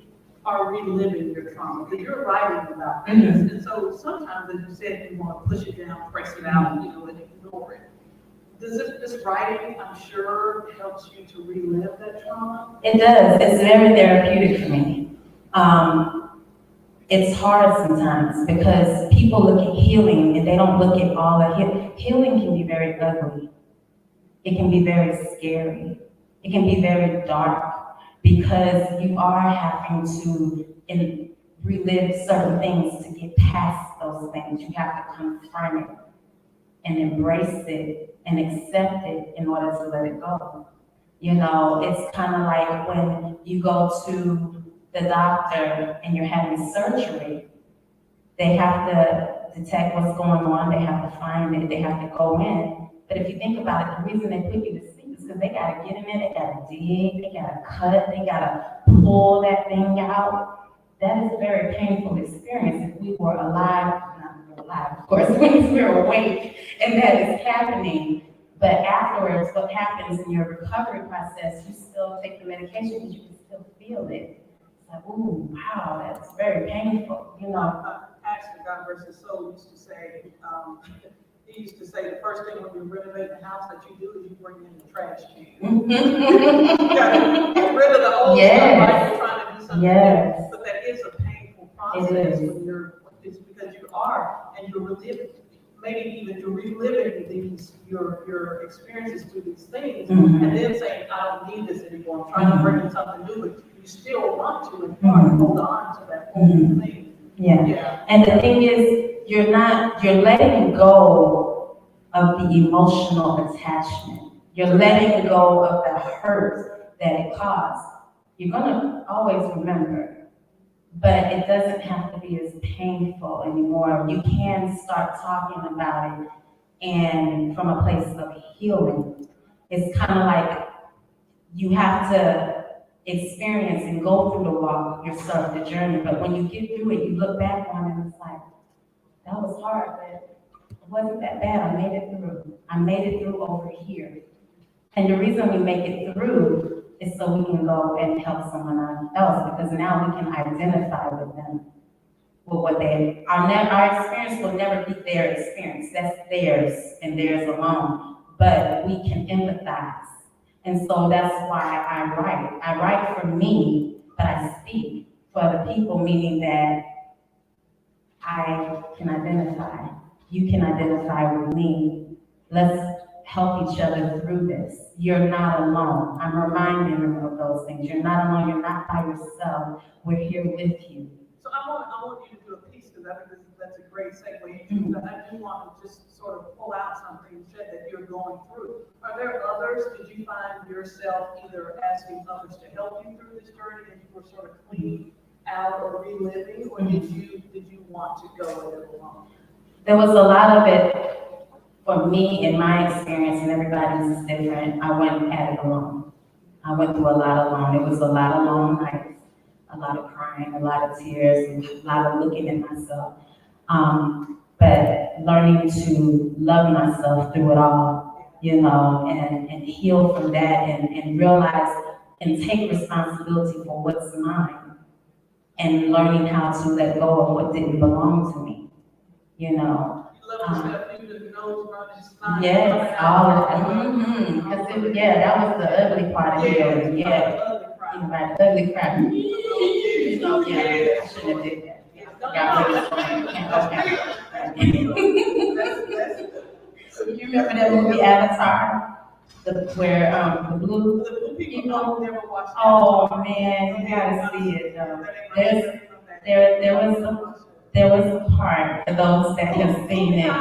are reliving your trauma, because you're writing about this. And so sometimes, as you said, you want to push it down, press it out, and ignore it. Does this writing, I'm sure, helps you to relive that trauma? It does. It's very therapeutic for me. It's hard sometimes because people look at healing and they don't look at all the healing. Healing can be very ugly. It can be very scary. It can be very dark because you are having to relive certain things to get past those things. You have to confront it and embrace it and accept it in order to let it go. You know, it's kind of like when you go to the doctor and you're having surgery, they have to detect what's going on, they have to find it, they have to go in. But if you think about it, the reason they put you to sleep is because they gotta get in there, they gotta dig, they gotta cut, they gotta pull that thing out. That is a very painful experience. If we were alive, of course, when we're awake and that is happening. But afterwards, what happens in your recovery process, you still take the medication because you can still feel it. It's like, ooh, wow, that's very painful, Ashley God versus Soul used to say, he used to say the first thing when you renovate the house that you do is you bring in the trash can. You gotta get rid of the old stuff, right? You're trying to do something new. But that is a painful process it's because you are, and you're reliving, maybe even you're reliving your experiences through these things, and then saying, I don't need this anymore, I'm trying to bring in something new, but you still want to, and hold on to that old thing. And the thing is, you're letting go of the emotional attachment. You're letting go of the hurt that it caused. You're gonna always remember, but it doesn't have to be as painful anymore. You can start talking about it and from a place of healing. It's kind of like you have to experience and go through the walk yourself, the journey, but when you get through it, you look back on it and it's like, that was hard, but it wasn't that bad. I made it through. I made it through over here. And the reason we make it through is so we can go and help someone else, because now we can identify with them, with what they, our experience will never be their experience. That's theirs and theirs alone, but we can empathize. And so that's why I write. I write for me, but I speak for other people, meaning that I can identify. You can identify with me. Let's help each other through this. You're not alone. I'm reminding them of those things. You're not alone. You're not by yourself. We're here with you. So I want you to do a piece, because I think that's a great segue into, but I do want to just sort of pull out something you said that you're going through. Are there others? Did you find yourself either asking others to help you through this journey and you were sort of cleaning out or reliving, or did you want to go it alone? There was a lot of it for me in my experience, and everybody's is different. I went at it alone. I went through a lot alone. It was a lot of long nights, a lot of crying, a lot of tears, and a lot of looking at myself. But learning to love myself through it all, you know, and heal from that, and realize and take responsibility for what's mine, and learning how to let go of what didn't belong to me, you know. Yes, all of that. Because that was the ugly part of healing. Yeah, you know, the ugly cry. You know, I shouldn't have did that. You remember that movie Avatar? Where the blue people. Oh man, you gotta see it though. There was a part for those that have seen it.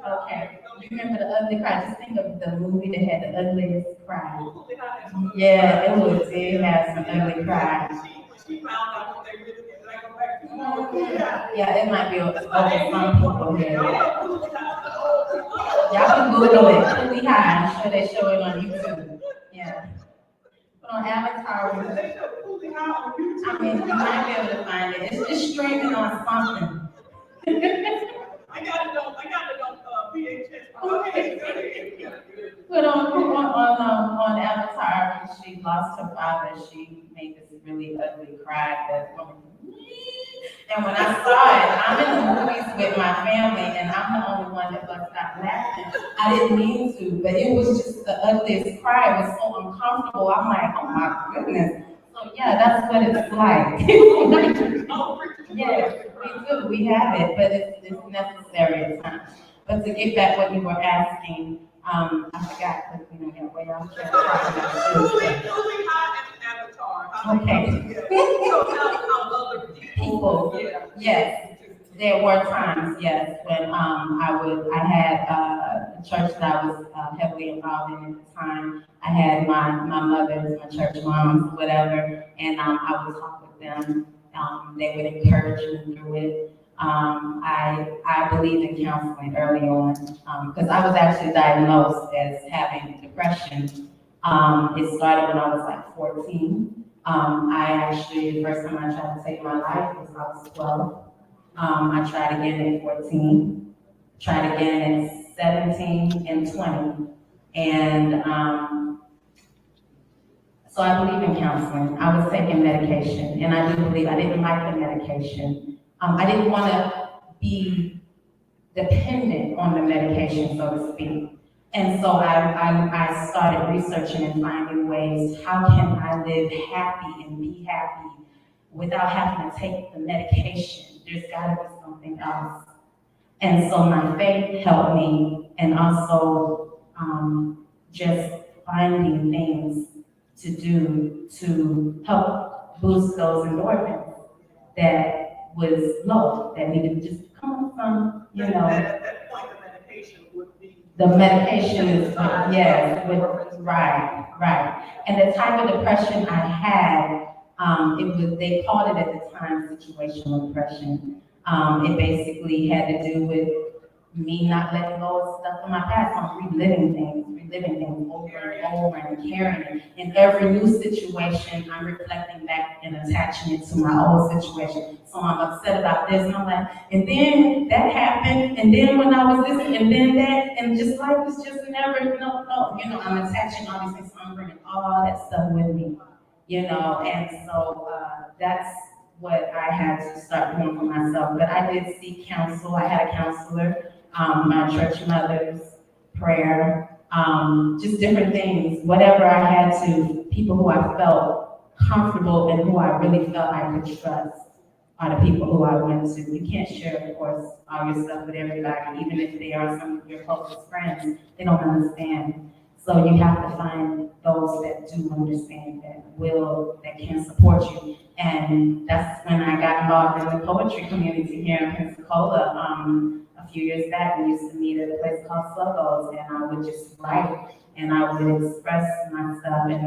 Okay. You remember the ugly cry? Just think of the movie that had the ugliest cry. Yeah, it had some ugly cry. Yeah, it might be over some people here. Y'all can Google it. Coolie High. I'm sure they show it on YouTube. Yeah. But on Avatar, I mean, you might be able to find it. It's streaming on something. I got it on VHS. But on Avatar, when she lost her father, she made this really ugly cry that woman. And when I saw it, I'm in the movies with my family, and I'm the only one that bust out laughing. I didn't mean to, but it was just the ugliest cry. It was so uncomfortable. I'm like, oh my goodness. So yeah, that's what it's like. Yes, we do. We have it, but it's necessary at times. But to get back what you were asking, I forgot, but you know, yeah, way off track. Okay. So people, yes, there were times, yes, when I had a church that I was heavily involved in at the time. I had my mothers, my church moms, whatever, and I would talk with them. They would encourage me through it. I believe in counseling early on because I was actually diagnosed as having depression. It started when I was like 14. The first time I tried to take my life was when I was 12. I tried again at 14, tried again at 17 and 20. And so I believe in counseling. I was taking medication, and I do believe I didn't like the medication. I didn't want to be dependent on the medication, so to speak. And so I started researching and finding ways, how can I live happy and be happy without having to take the medication? There's got to be something else. And so my faith helped me, and also just finding things to do to help boost those endorphins that was low, that needed to just come from, you know. At that point, the medication would be. The medication is, yes, right. And the type of depression I had, they called it at the time situational depression. It basically had to do with me not letting go of stuff in my past. I'm reliving things over and over and carrying it. In every new situation, I'm reflecting back and attaching it to my old situation. So I'm upset about this, and I'm like, and then that happened, and then when I was this, and then that, and just life is just never, I'm attaching all these things, so I'm bringing all that stuff with me, and so that's what I had to start doing for myself. But I did seek counsel. I had a counselor, my church mother's prayer, just different things, whatever I had to, people who I felt comfortable and who I really felt I could trust are the people who I went to. You can't share, of course, all your stuff with everybody, even if they are some of your closest friends, they don't understand. So you have to find those that do understand, that can support you. And that's when I got involved in the poetry community here in Pensacola. A few years back, we used to meet at a place called Sluggos, and I would just write, and I would express my stuff, and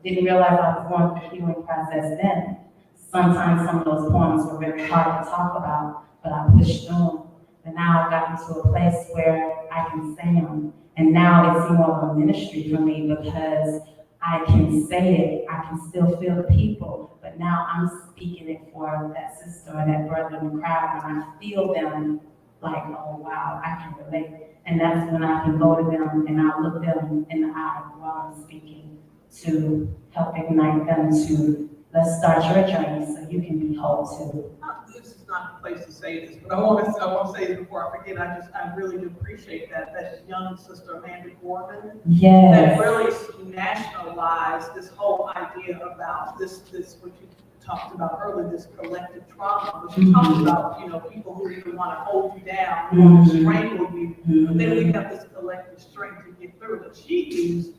didn't realize I was going through the healing process then. Sometimes some of those poems were very hard to talk about, but I pushed through them. And now I've gotten to a place where I can say them. And now it's more of a ministry for me because I can say it, I can still feel the people, but now I'm speaking it for that sister or that brother in the crowd, and I feel them like, oh wow, I can relate. And that's when I can go to them and I'll look them in the eye while I'm speaking to help ignite them to, let's start your journey so you can be whole too. This is not the place to say this, but I want to say this before I forget. I really do appreciate that young sister Amanda Gorman. Yes. That really nationalized this whole idea about this what you talked about earlier, this collective trauma. But you talked about, people who even want to hold you down, who want to strangle you, but then we have this collective strength to get through it. And she used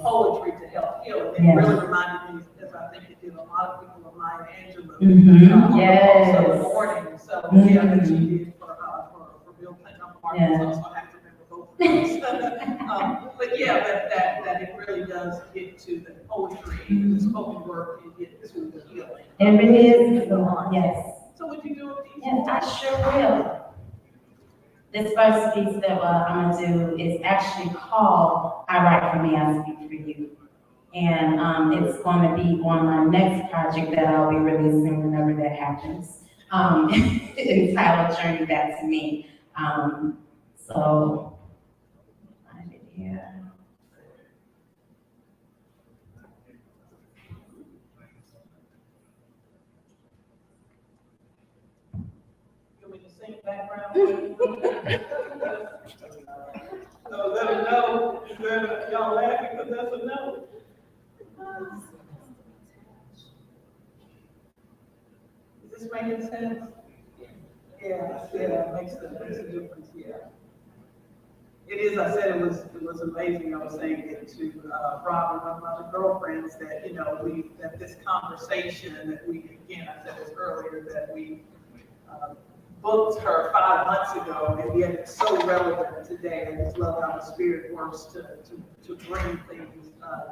poetry to help heal. And it really reminded me, as I think it did a lot of people, of Maya Angelou. The morning. So that she did for Bill Clinton. So I have to remember both of those. But that it really does get to the poetry, the spoken word, and get to the healing. It really is. Yes. So would you do a piece? Yes, I sure will. This first piece that I'm gonna do is actually called "I Write for Me, I Speak for You," and it's going to be on my next project that I'll be releasing whenever that happens. Entitled "Journey Back to Me." So find it here. You want me to sing background? So let her know. Y'all laughing because that's a no. Is this making sense? Yeah, it makes a difference, yeah. It is, I said it was amazing. I was saying it to Robin, one of my girlfriends, that, that this conversation that again, I said this earlier, that we booked her 5 months ago, and yet it's so relevant today. I just love how the Spirit works to bring things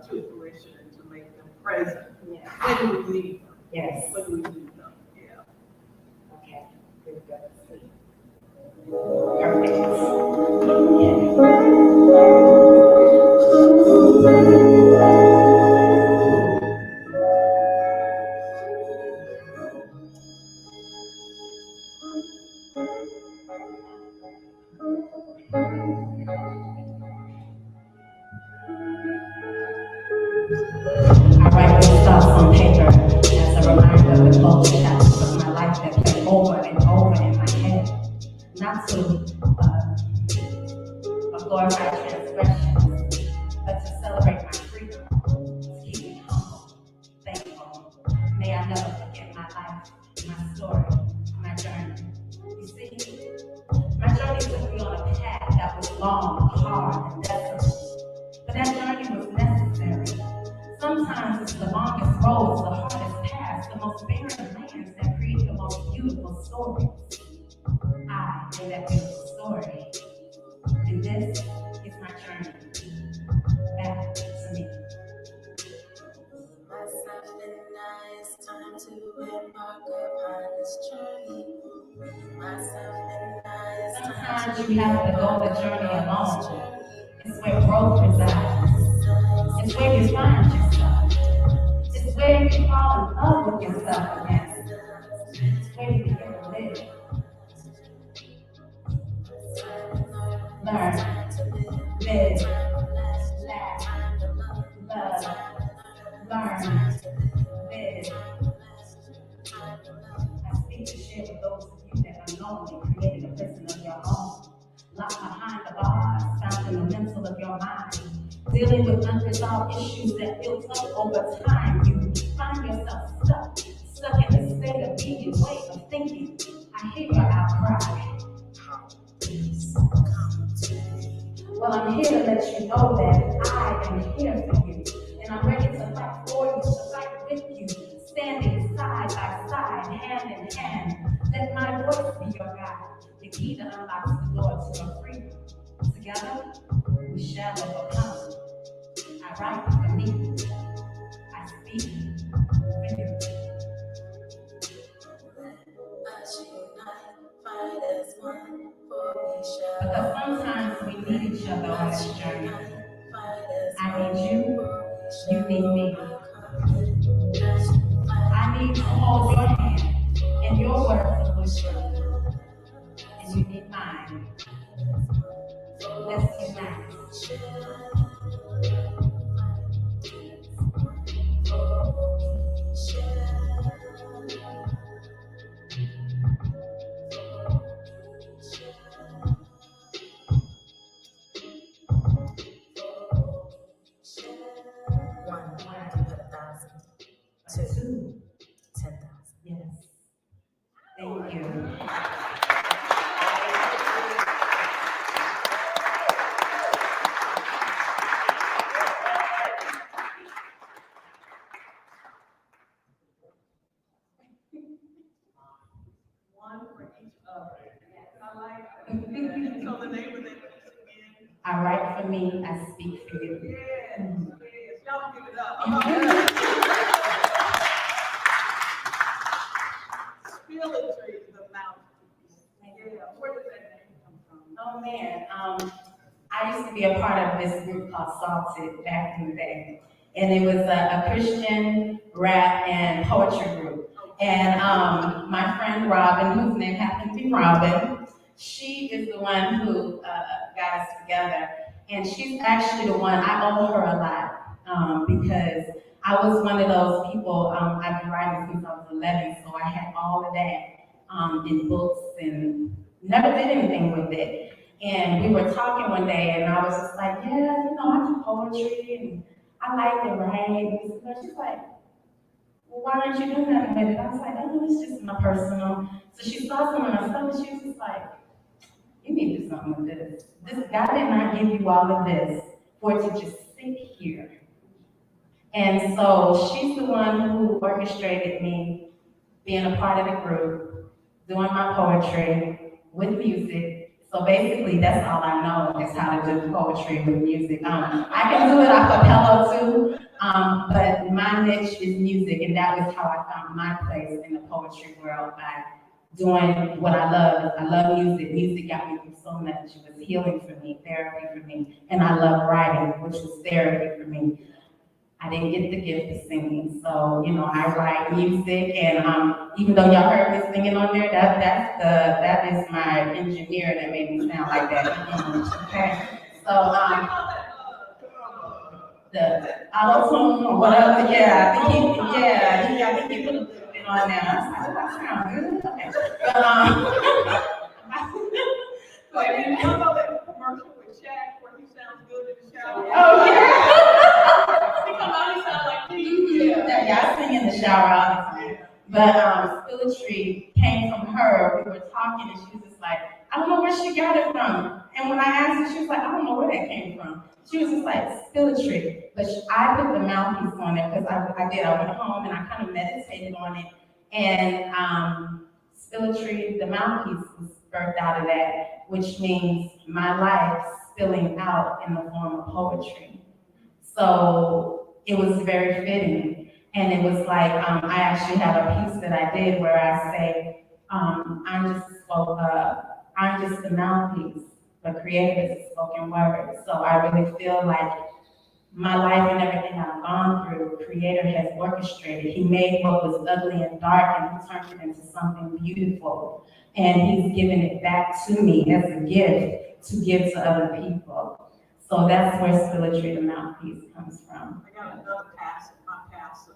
to fruition and to make them present. Yeah. When we need them. Yes. When we need them, yeah. Okay. Here we go. Perfect. Yeah. I write these thoughts on paper as a reminder of the close chapters of my life that play over and over in my head. Not to glorify transgressions, but to celebrate my freedom, to keep me humble, thankful. May I never forget my life, my story, my journey. You see, my journey took me on a path that was long, hard, and desolate. But that journey was necessary. Sometimes it's the longest roads, the hardest paths, the most barren lands that create the most beautiful stories. I am that beautiful story. And this is my journey back to me. Myself and I, it's time to embark upon this journey. Myself and I, it's time sometimes you have to go the journey alone. It's where growth resides. It's where you find yourself. It's where you fall in love with yourself again. It's where you begin to live. Learn, live, laugh, love, learn, live. I speak to share with those of you that are lonely, creating a prison of your own. Locked behind the bars, found in the mental of your mind. Dealing with unresolved issues that built up over time. You find yourself stuck in a state of being, way of thinking. I hear your outcry. Well, I'm here to let you know that I am here for you. And I'm ready to fight for you, to fight with you. Standing side by side, hand in hand. Let my voice be your guide. The key that unlocks the door to your freedom. Together, we shall overcome. I write for me. I speak for you. Because sometimes we need each other on this journey. I need you, you need me. I need to hold your hand and your words of wisdom, and you need mine. Let's unite. One, 1,000. Two, 10,000. Yes. Thank you. One for each other. I like it. So the name of that piece again. I write for me, I speak for you. Yes, yes. Y'all give it up. Spilletry TheMouthpiece. Yeah, where did that name come from? Oh man, I used to be a part of this group called Salted back in the day. And it was a Christian rap and poetry group. And my friend Robin, whose name happened to be Robin, she is the one who got us together. And she's actually the one, I owe her a lot because I was one of those people, I've been writing since I was 11, so I had all of that in books and never did anything with it. And we were talking one day and I was just like, yeah, I do poetry and I like to write. And she's like, well, why aren't you doing that with it? I was like, oh, it's just my personal. So she saw some of my stuff and she was just like, you need to do something with this. God did not give you all of this for it to just sit here. And so she's the one who orchestrated me being a part of the group, doing my poetry with music. So basically, that's all I know is how to do poetry with music. I can do it a cappella too, but my niche is music, and that was how I found my place in the poetry world, by doing what I love. I love music. Music got me through so much. It was healing for me, therapy for me, and I love writing, which was therapy for me. I didn't get the gift of singing, so I write music, and even though y'all heard me singing on there, that is my engineer that made me sound like that. Okay, so the auto-tune or whatever, I think he put a little bit on there. I was like, that sounds good. Okay, But you know that commercial with Shaq where he sounds good in the shower? Oh yeah. Yeah, I sing in the shower all the time. But Spilletry came from her. We were talking and she was just like, I don't know where she got it from. And when I asked her, she was like, I don't know where that came from. She was just like, Spilletry. But I put the mouthpiece on it because I went home and I kind of meditated on it. And Spilletry TheMouthpiece was birthed out of that, which means my life spilling out in the form of poetry. So it was very fitting. And it was like, I actually have a piece that I did where I say, I'm just I'm just the mouthpiece, but creative is a spoken word. So I really feel like my life and everything I've gone through, Creator has orchestrated. He made what was ugly and dark and he turned it into something beautiful. And he's given it back to me as a gift to give to other people. So that's where Spilletry the Mouthpiece comes from. I got another pass, my pass say,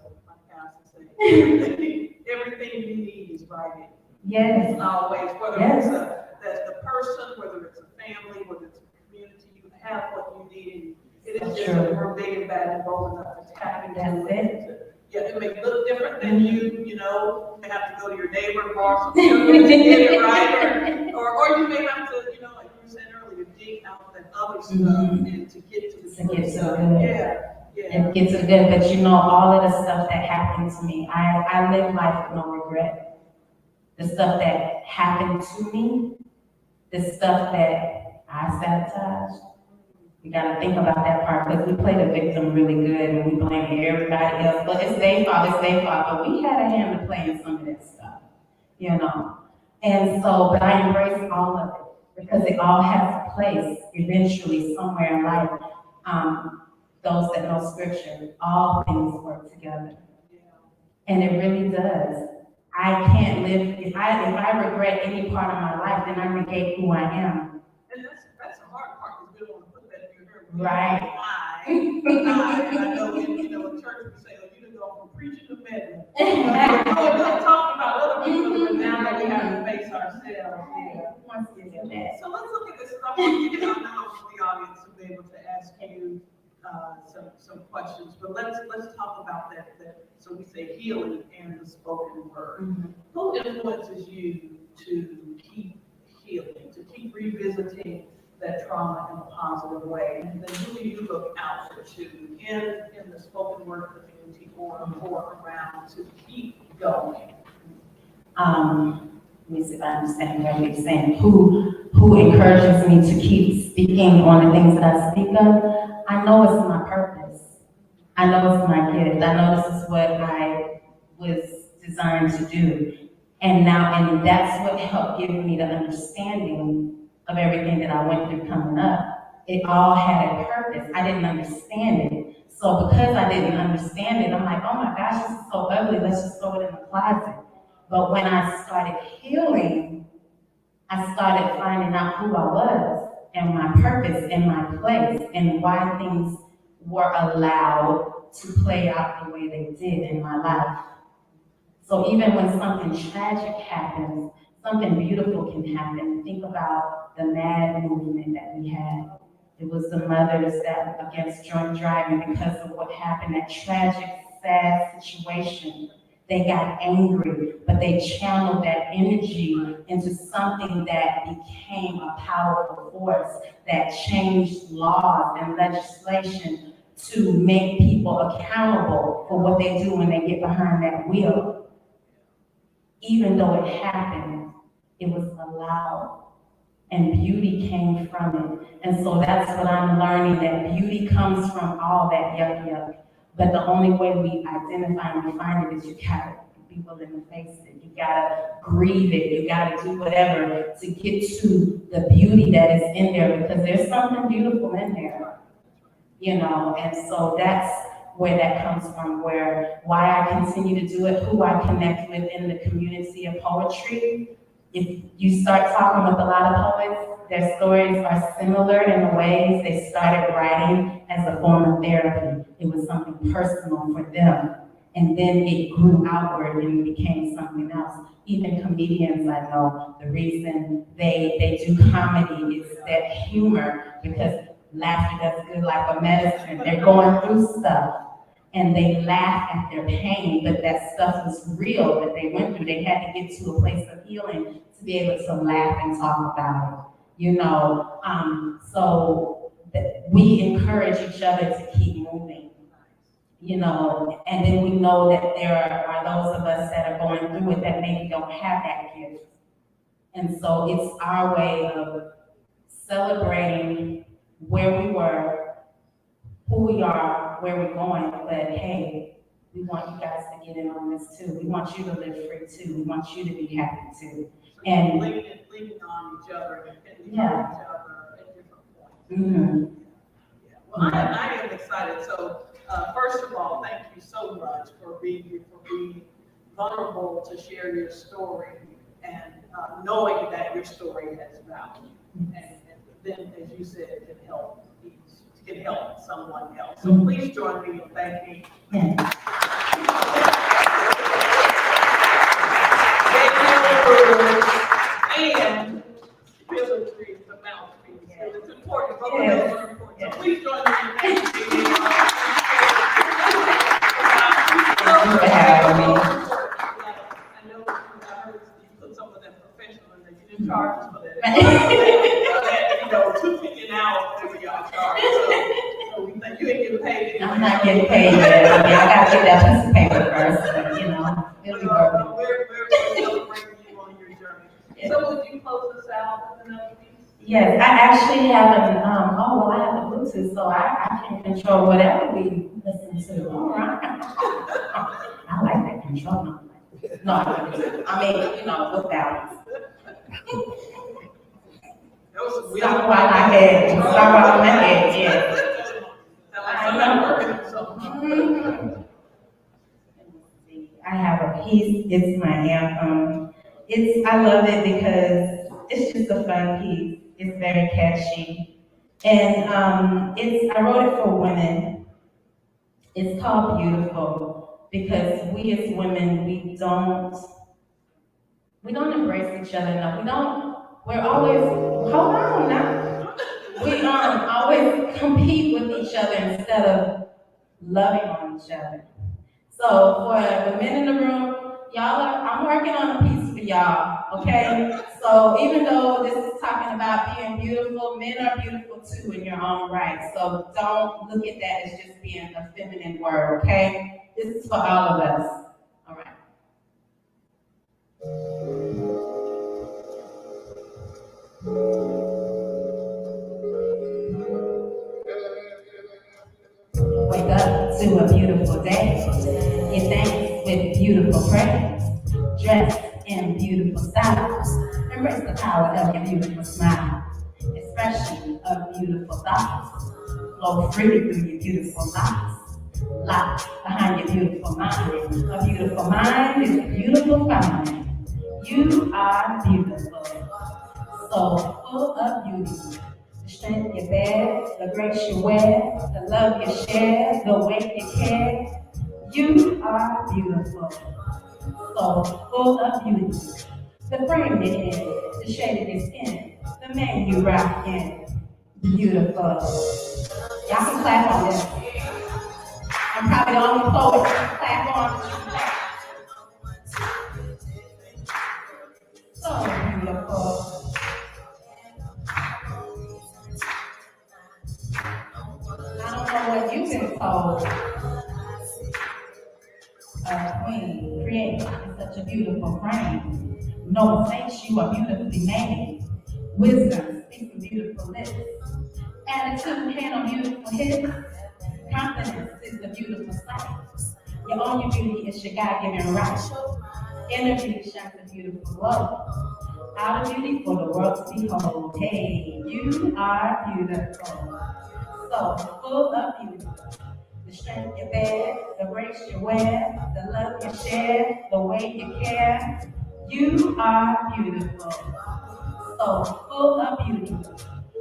everything you need is right. Yes. It's always, whether Yes. it's the person, whether it's a family, whether it's a community, you have what you need. It is just that we're big and bad and bold enough to tap into it. Yeah, it may look different than you know, you may have to go to your neighbor and borrow some sugar to get it right, or you may have to, you know, like you said earlier, dig out that other stuff and to get to the good stuff. Yeah. It gets it good, but you know, all of the stuff that happened to me, I live life with no regret. The stuff that happened to me, the stuff that I sabotaged, you gotta think about that part, because we play the victim really good and we blame everybody else, but it's their fault, but we had a hand to play in some of that stuff, you know? And so, but I embrace all of it, because it all has a place eventually somewhere in life. Those that know scripture, all things work together. And it really does. I can't live, if I regret any part of my life, then I negate who I am. And that's the hard part, because we don't want to put that in your head. Right. And I know in church we say, you didn't go from preaching to meddling. We're talking about other people, but now that we have to face ourselves. So let's look at this. I want you to get out now for the audience to be able to ask you some questions, but let's talk about that. So we say healing and the spoken word. Mm-hmm. Who influences you to keep healing, to keep revisiting that trauma in a positive way? And then who do you look out to in the spoken word community or around to keep going? Let me see if I understand what you're saying. Who encourages me to keep speaking on the things that I speak of? I know it's my purpose. I know it's my gift. I know this is what I was designed to do. And that's what helped give me the understanding of everything that I went through coming up. It all had a purpose. I didn't understand it. So because I didn't understand it, I'm like, oh my gosh, this is so ugly. Let's just throw it in the closet. But when I started healing, I started finding out who I was and my purpose and my place and why things were allowed to play out the way they did in my life. So even when something tragic happens, something beautiful can happen. Think about the MAD movement that we had. It was the mothers that against drunk driving because of what happened, that tragic, sad situation. They got angry, but they channeled that energy into something that became a powerful force that changed laws and legislation to make people accountable for what they do when they get behind that wheel. Even though it happened, it was allowed, and beauty came from it. And so that's what I'm learning, that beauty comes from all that yuck. But the only way we identify and we find it is you gotta be willing to face it. You gotta grieve it. You gotta do whatever to get to the beauty that is in there, because there's something beautiful in there, you know. And so that's where that comes from, why I continue to do it, who I connect with in the community of poetry. If you start talking with a lot of poets, their stories are similar in the ways they started writing as a form of therapy. It was something personal for them. And then it grew outward and became something else. Even comedians I know, the reason they do comedy is that humor, because laughter does good like a medicine. They're going through stuff and they laugh at their pain, but that stuff was real that they went through. They had to get to a place of healing to be able to laugh and talk about it, you know. So we encourage each other to keep moving, you know, and then we know that there are those of us that are going through it that maybe don't have that gift. And so it's our way of celebrating where we were, who we are, where we're going, but hey, We want you guys to get in on this too. We want you to live free too. We want you to be happy too. And Leaning on each other and depending on Yeah. each other at different points. mhm. Yeah. Well, I am excited. So, first of all, thank you so much for being vulnerable to share your story and knowing that your story has value. And then, as you said, it can help someone else. So please join me in thanking Yeah. and Spilletry TheMouthpiece. It's important, but we're very important. So please join me in thanking having me. I know I heard you put some of them professional in there. You didn't charge us for that. You know, $2.50 an hour, whatever y'all charge. So we think you ain't getting paid. I'm not getting paid yet. I mean, I gotta get that piece of paper first, but you know, it'll be working. We're celebrating you on your journey. So would you close us out with another piece? Yes, I actually have I have the Bluetooth, so I can control whatever we listen to. All right. I like that control. No, I mean, you know, with balance. Stop while I had, yeah. I know. I have a piece, it's my anthem. I love it because it's just a fun piece. It's very catchy. And I wrote it for women. It's called Beautiful because we as women, we don't embrace each other enough. We're always, hold on now. We always compete with each other instead of loving on each other. So for the men in the room, I'm working on a piece for y'all, okay? So even though this is talking about being beautiful, men are beautiful too in your own right. So don't look at that as just being a feminine word, okay? This is for all of us, all right? Wake up to a beautiful day. Give thanks with beautiful praise. Dress in beautiful styles. Embrace the power of your beautiful smile. Expression of beautiful thoughts. Flow freely through your beautiful lives. Locked behind your beautiful mind. A beautiful mind is a beautiful find. You are beautiful. So full of beauty. The strength you bear, the grace you wear, the love you share, the way you care. You are beautiful, so full of beauty. The frame you're in, the shade of your skin, the man you rock in. Beautiful. Y'all can clap on this. I'm probably the only poet you can clap on. So beautiful. I don't know what you've been told. Queen, created in such a beautiful frame. No mistakes, you are beautifully made. Wisdom speaks from beautiful lips. Attitude handle beautiful hips. Confidence is the beautiful sight. Your own beauty is your God-given right. Inner beauty shines a beautiful glow. Outer beauty for the world to behold. Hey, you are beautiful. So full of beauty. The strength you bear, the grace you wear, the love you share, the way you care. You are beautiful. So full of beauty.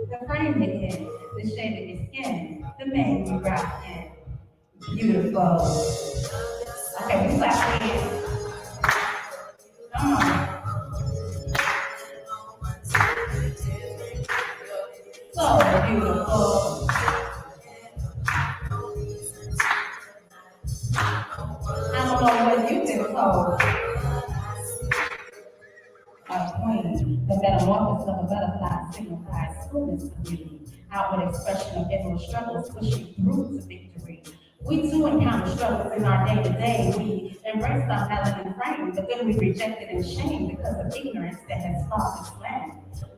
The frame you're in, the shade of your skin, the man you rock in. Beautiful. Okay, we clap again. Come on. So beautiful. I don't know what you've been told. A queen, the metamorphosis of a butterfly signifies fullness of beauty, outward expression of inward struggles pushing through to victory. We too encounter struggles in our day-to-day. We embrace our elegant frame, but then we reject it in shame because of ignorance that has lost its land.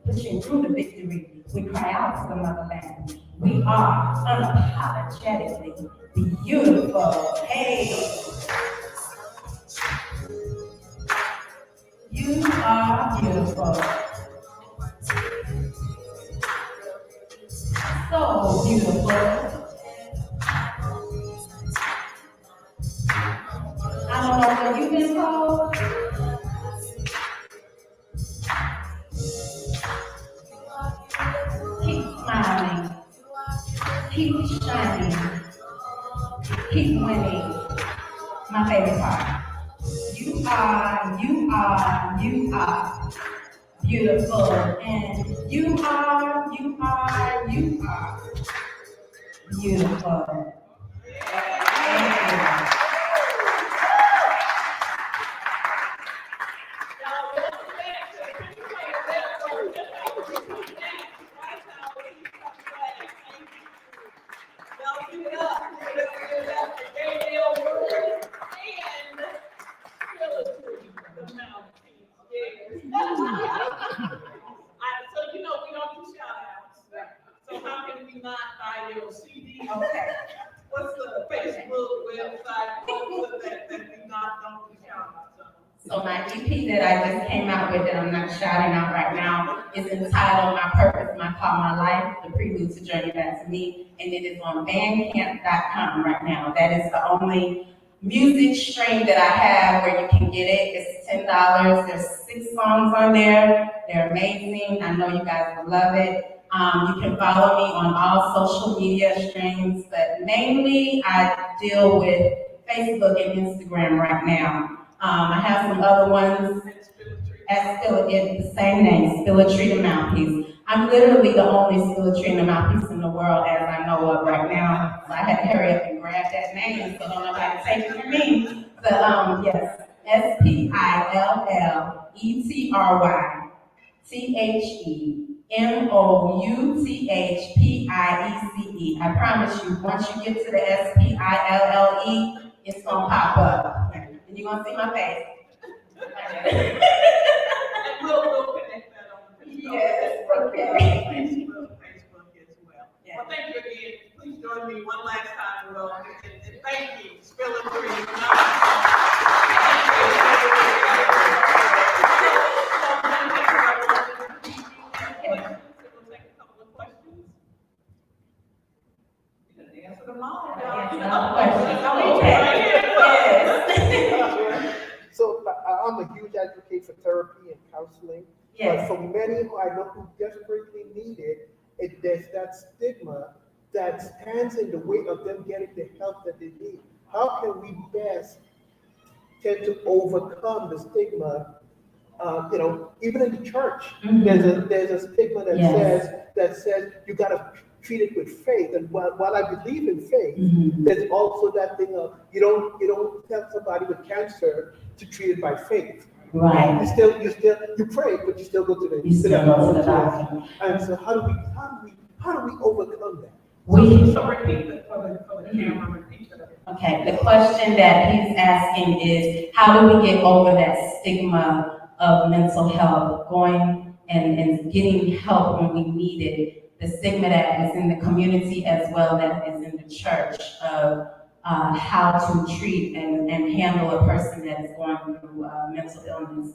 Pushing through the victory, we cry out to the motherland. We are unapologetically Beautiful. Hey. You are beautiful. So beautiful. I don't know what you've been told. Keep smiling. Keep shining. Keep winning. My favorite part. You are beautiful. And you are beautiful. Thank you. Y'all give it up. Give it up for Gaynelle Woods and Spilletry TheMouthpiece. Yes. So you know we don't do shout outs. So how can we not buy your CD? Okay. What's the Facebook website? What's that we not don't do shout outs on? So my EP that I just came out with that I'm not shouting out right now is entitled My Purpose, My Call, My Life, The Prelude to Journey Back to Me, and it is on bandcamp.com right now. That is the only music stream that I have where you can get it. It's $10. There's 6 songs on there. They're amazing. I know you guys will love it. You can follow me on all social media streams, but mainly I deal with Facebook and Instagram right now. I have some other ones at Spilletry, the same name, Spilletry TheMouthpiece. I'm literally the only Spilletry TheMouthpiece in the world as I know of right now. So I had to hurry up and grab that name so don't nobody take it from me. But yes, SPILLETTHEMOUTHPIECE. I promise you, once you get to the SPILLE, it's gonna pop up. And you're gonna see my face. And we'll connect that on the Yes, okay. Facebook as well. Yeah. Well, thank you again. Please join me one last time, Will. And thank you, Spilletry. We'll take a couple of questions. You didn't answer them all. So I'm a huge advocate for therapy and counseling. Yes. But for many who I know who desperately need it, there's that stigma that stands in the way of them getting the help that they need. How can we best tend to overcome the stigma? Even in the church, Mhm. there's a stigma that Yes. says you gotta treat it with faith. And while I believe in faith, Mhm. there's also that thing of you don't tell somebody with cancer to treat it by faith. Right. You pray, but you still go to the You still go to the doctor. And so how do we overcome that? So repeat it for the camera, repeat it. Okay, the question that he's asking is, how do we get over that stigma of mental health, going and getting help when we need it? The stigma that is in the community as well that is in the church of how to treat and handle a person that is going through mental illness.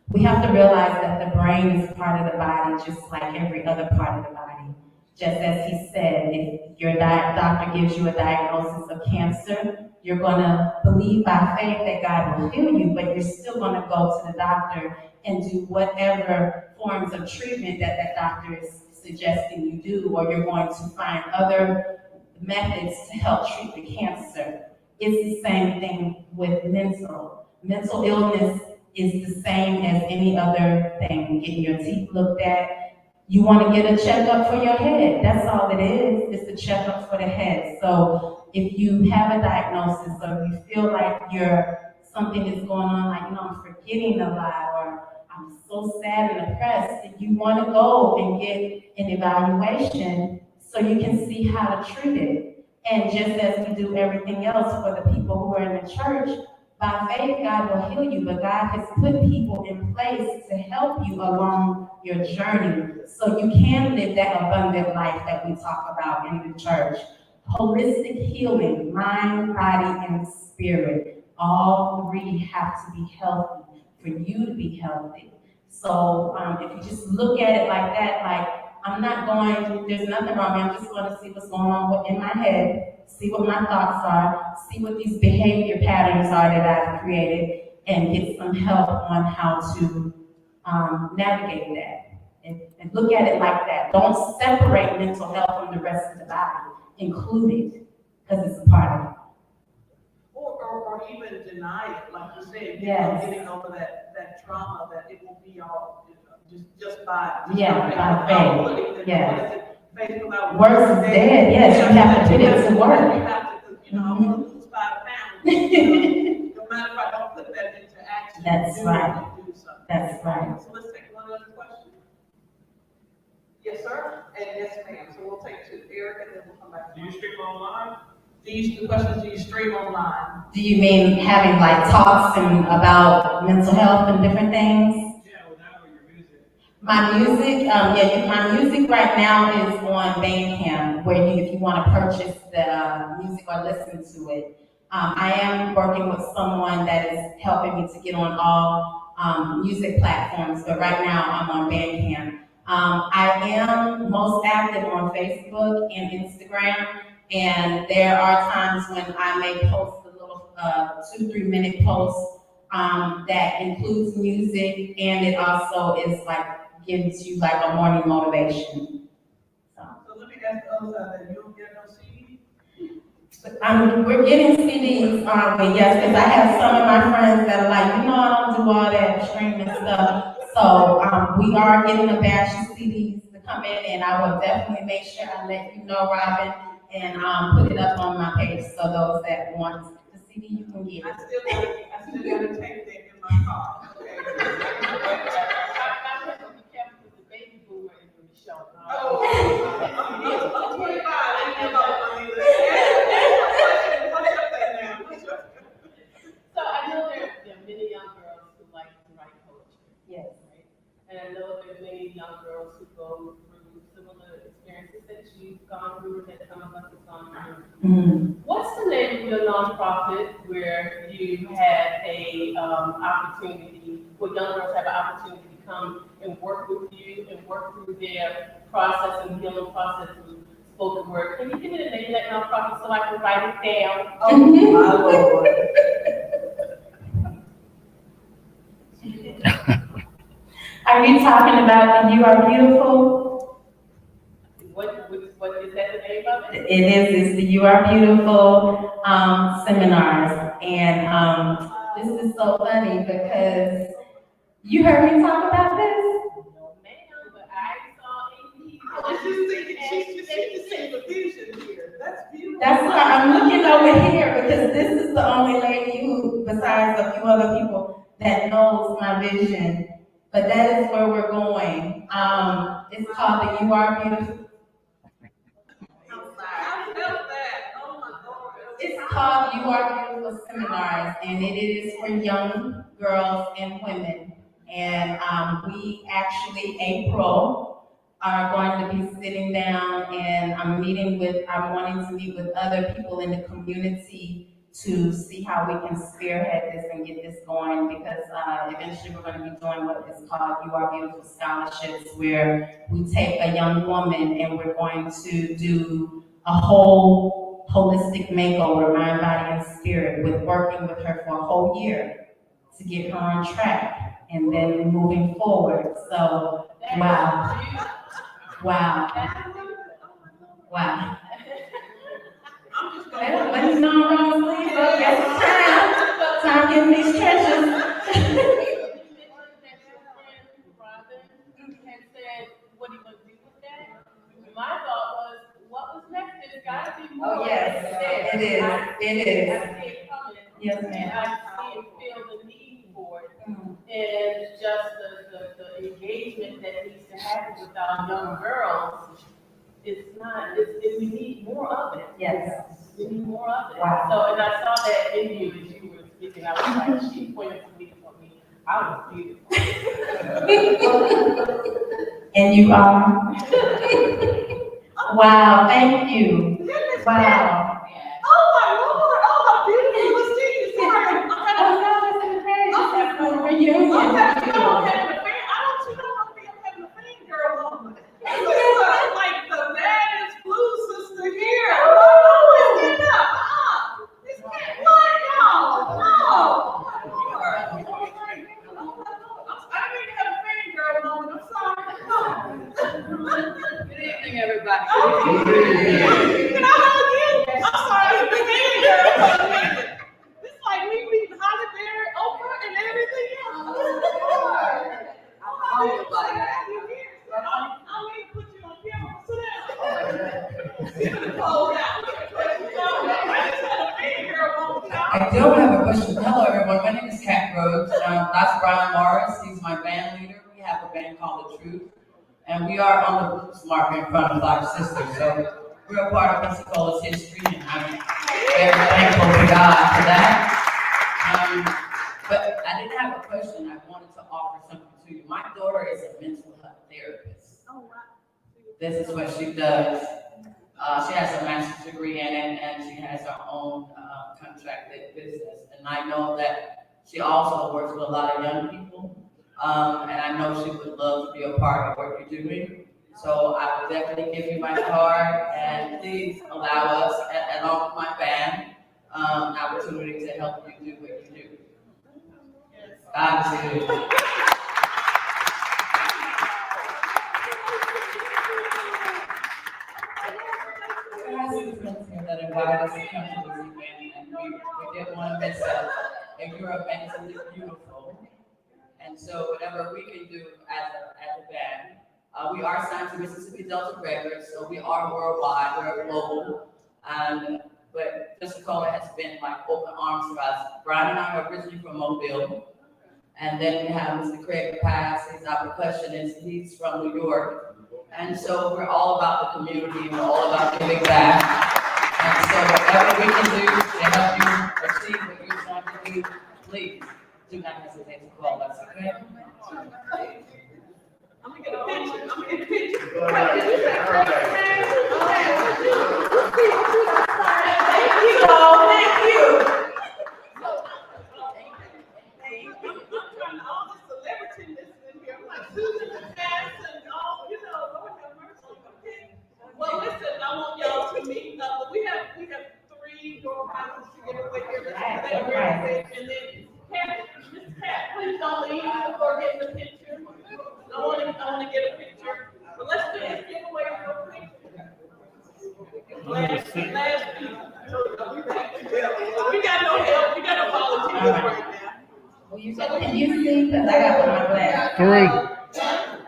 We have to realize that the brain is part of the body just like every other part of the body. Just as he said, if your doctor gives you a diagnosis of cancer, you're going to believe by faith that God will heal you, but you're still going to go to the doctor and do whatever forms of treatment that doctor is suggesting you do, or you're going to find other methods to help treat the cancer. It's the same thing with mental. Mental illness is the same as any other thing. Getting your teeth looked at. You want to get a checkup for your head. That's all it is. It's a checkup for the head. So if you have a diagnosis or you feel like something is going on, like, I'm forgetting a lot, or I'm so sad and depressed, and you want to go and get an evaluation so you can see how to treat it. And just as we do everything else for the people who are in the church, by faith, God will heal you, but God has put people in place to help you along your journey so you can live that abundant life that we talk about in the church. holistic healing, mind, body, and spirit. All three have to be healthy for you to be healthy. So if you just look at it like that, like I'm not going, there's nothing wrong. I'm just going to see what's going on in my head, see what my thoughts are, see what these behavior patterns are that I've created, and get some help on how to navigate that. And look at it like that. Don't separate mental health from the rest of the body. Include it, because it's a part of it. Or even deny it, like you said, Yes. getting over that trauma, that it will be all, just by. By faith, yes. Faith without. Works is dead, yes, you have to put it to work. You have to, I'm gonna lose 5 pounds. No matter if I don't put that into action. That's right. Do something. That's right. So let's take one other question. Yes, sir, and yes, ma'am. So we'll take to Eric and then we'll come back. Do you stream online? The question is, do you stream online? Do you mean having like talks and about mental health and different things? Yeah, well, that or your music. My music, my music right now is on Bandcamp, where if you want to purchase the music or listen to it. I am working with someone that is helping me to get on all music platforms, but right now I'm on Bandcamp. I am most active on Facebook and Instagram, and there are times when I may post a little 2-3 minute post that includes music, and it also is like gives you like a morning motivation. So let me ask the other side, that you don't get no CD? We're getting CDs, aren't we? Yes, because I have some of my friends that are like, I don't do all that streaming stuff. So we are getting a batch of CDs to come in, and I will definitely make sure I let you know, Robin, and put it up on my page so those that want the CD, you can get it. I still got a tape deck in my car. Okay. I'm 25. So I know there are many young girls who like to write poetry. Yes. Right? And I know there's many young girls who go through similar experiences that you've gone through, that some of us have gone through. Mm-hmm. What's the name of your nonprofit where you had a opportunity, where young girls have an opportunity to come and work with you and work through their process and healing process through spoken word? Can you give me the name of that nonprofit so I can write it down? Oh, my Lord. Are you talking about You Are Beautiful? What is that the name of it? It's the You Are Beautiful seminars. And this is so funny because you heard me talk about this? No, ma'am, but I saw I was just thinking, she's seeing the vision here. That's beautiful. That's why I'm looking over here, because this is the only lady who, besides a few other people, that knows my vision. But that is where we're going. It's called the You Are Beautiful. It's called You Are Beautiful Seminars, and it is for young girls and women. And we actually, April, are going to be sitting down, and I'm wanting to meet with other people in the community to see how we can spearhead this and get this going, because eventually we're going to be doing what is called You Are Beautiful Scholarships, where we take a young woman and we're going to do a whole holistic makeover, mind, body, and spirit, with working with her for a whole year to get her on track and then moving forward. So, wow. Let me know I'm wrong, please. Okay, time getting these treasures. What are you going to do with that? My thought was, what was next? There's got to be more. Oh, yes, it is. I see it coming. Yes, ma'am. I see and feel the need for it. And just the engagement that needs to happen with our young girls, we need more of it. Yes. We need more of it. Wow. So, and I saw that in you as you were speaking. I was like, she pointed to me for me. I was beautiful. And you are? Wow, thank you. Wow. Oh my Lord, oh my beautiful Christine, sorry. I'm Reunion. having a fan, I don't you know I'm having a fangirl moment. This is like the baddest blue sister here. Stand up, this can't, what, no. I didn't have a fangirl moment, I'm sorry. Good evening, everybody. Can I hug you? I'm sorry, the fangirl moment. It's like we meet Holly Berry, Oprah, and everything else. I'm humbled by that. I'll even put you on camera. Sit down. Hold out. I don't have a question. Hello, everyone. My name is Kat Rhodes. That's Brian Morris. He's my band leader. We have a band called The Truth, and we are on the Roots market in front of Five Sisters. So we're a part of Pensacola's history, and I'm very thankful to God for that. But I didn't have a question. I wanted to offer something to you. My daughter is a mental health therapist. Oh, wow. This is what she does. She has a master's degree in it, and she has her own contracted business. And I know that she also works with a lot of young people, and I know she would love to be a part of what you're doing. So I would definitely give you my card, and please allow us, along with my band, an opportunity to help you do what you do. God is good. I have some friends here that invited us to come to this event, and we didn't want to miss it. And you're amazingly beautiful. And so whatever we can do as a band, we are signed to Mississippi Delta Records, so we are worldwide, we're global. But Pensacola has been like open arms for us. Brian and I are originally from Mobile. And then we have Mr. Craig Pass, he's our percussionist, he's from New York. And so we're all about the community, we're all about giving back. And so whatever we can do to help you achieve what you're trying to do, please do not hesitate to call us, okay? I'm gonna get a picture. Thank you all, thank you. All the celebrity-ness in here, I'm like Susan and Cass and all, Lord have mercy. Okay. Well, listen, I want y'all to meet up, but we have 3 door prizes to give away here. And then Miss Cat, please don't leave before getting the picture. I want to get a picture. But let's do this giveaway real quick. Last piece. We got no help. We got no volunteers right now. Can you see? Because I got my glass.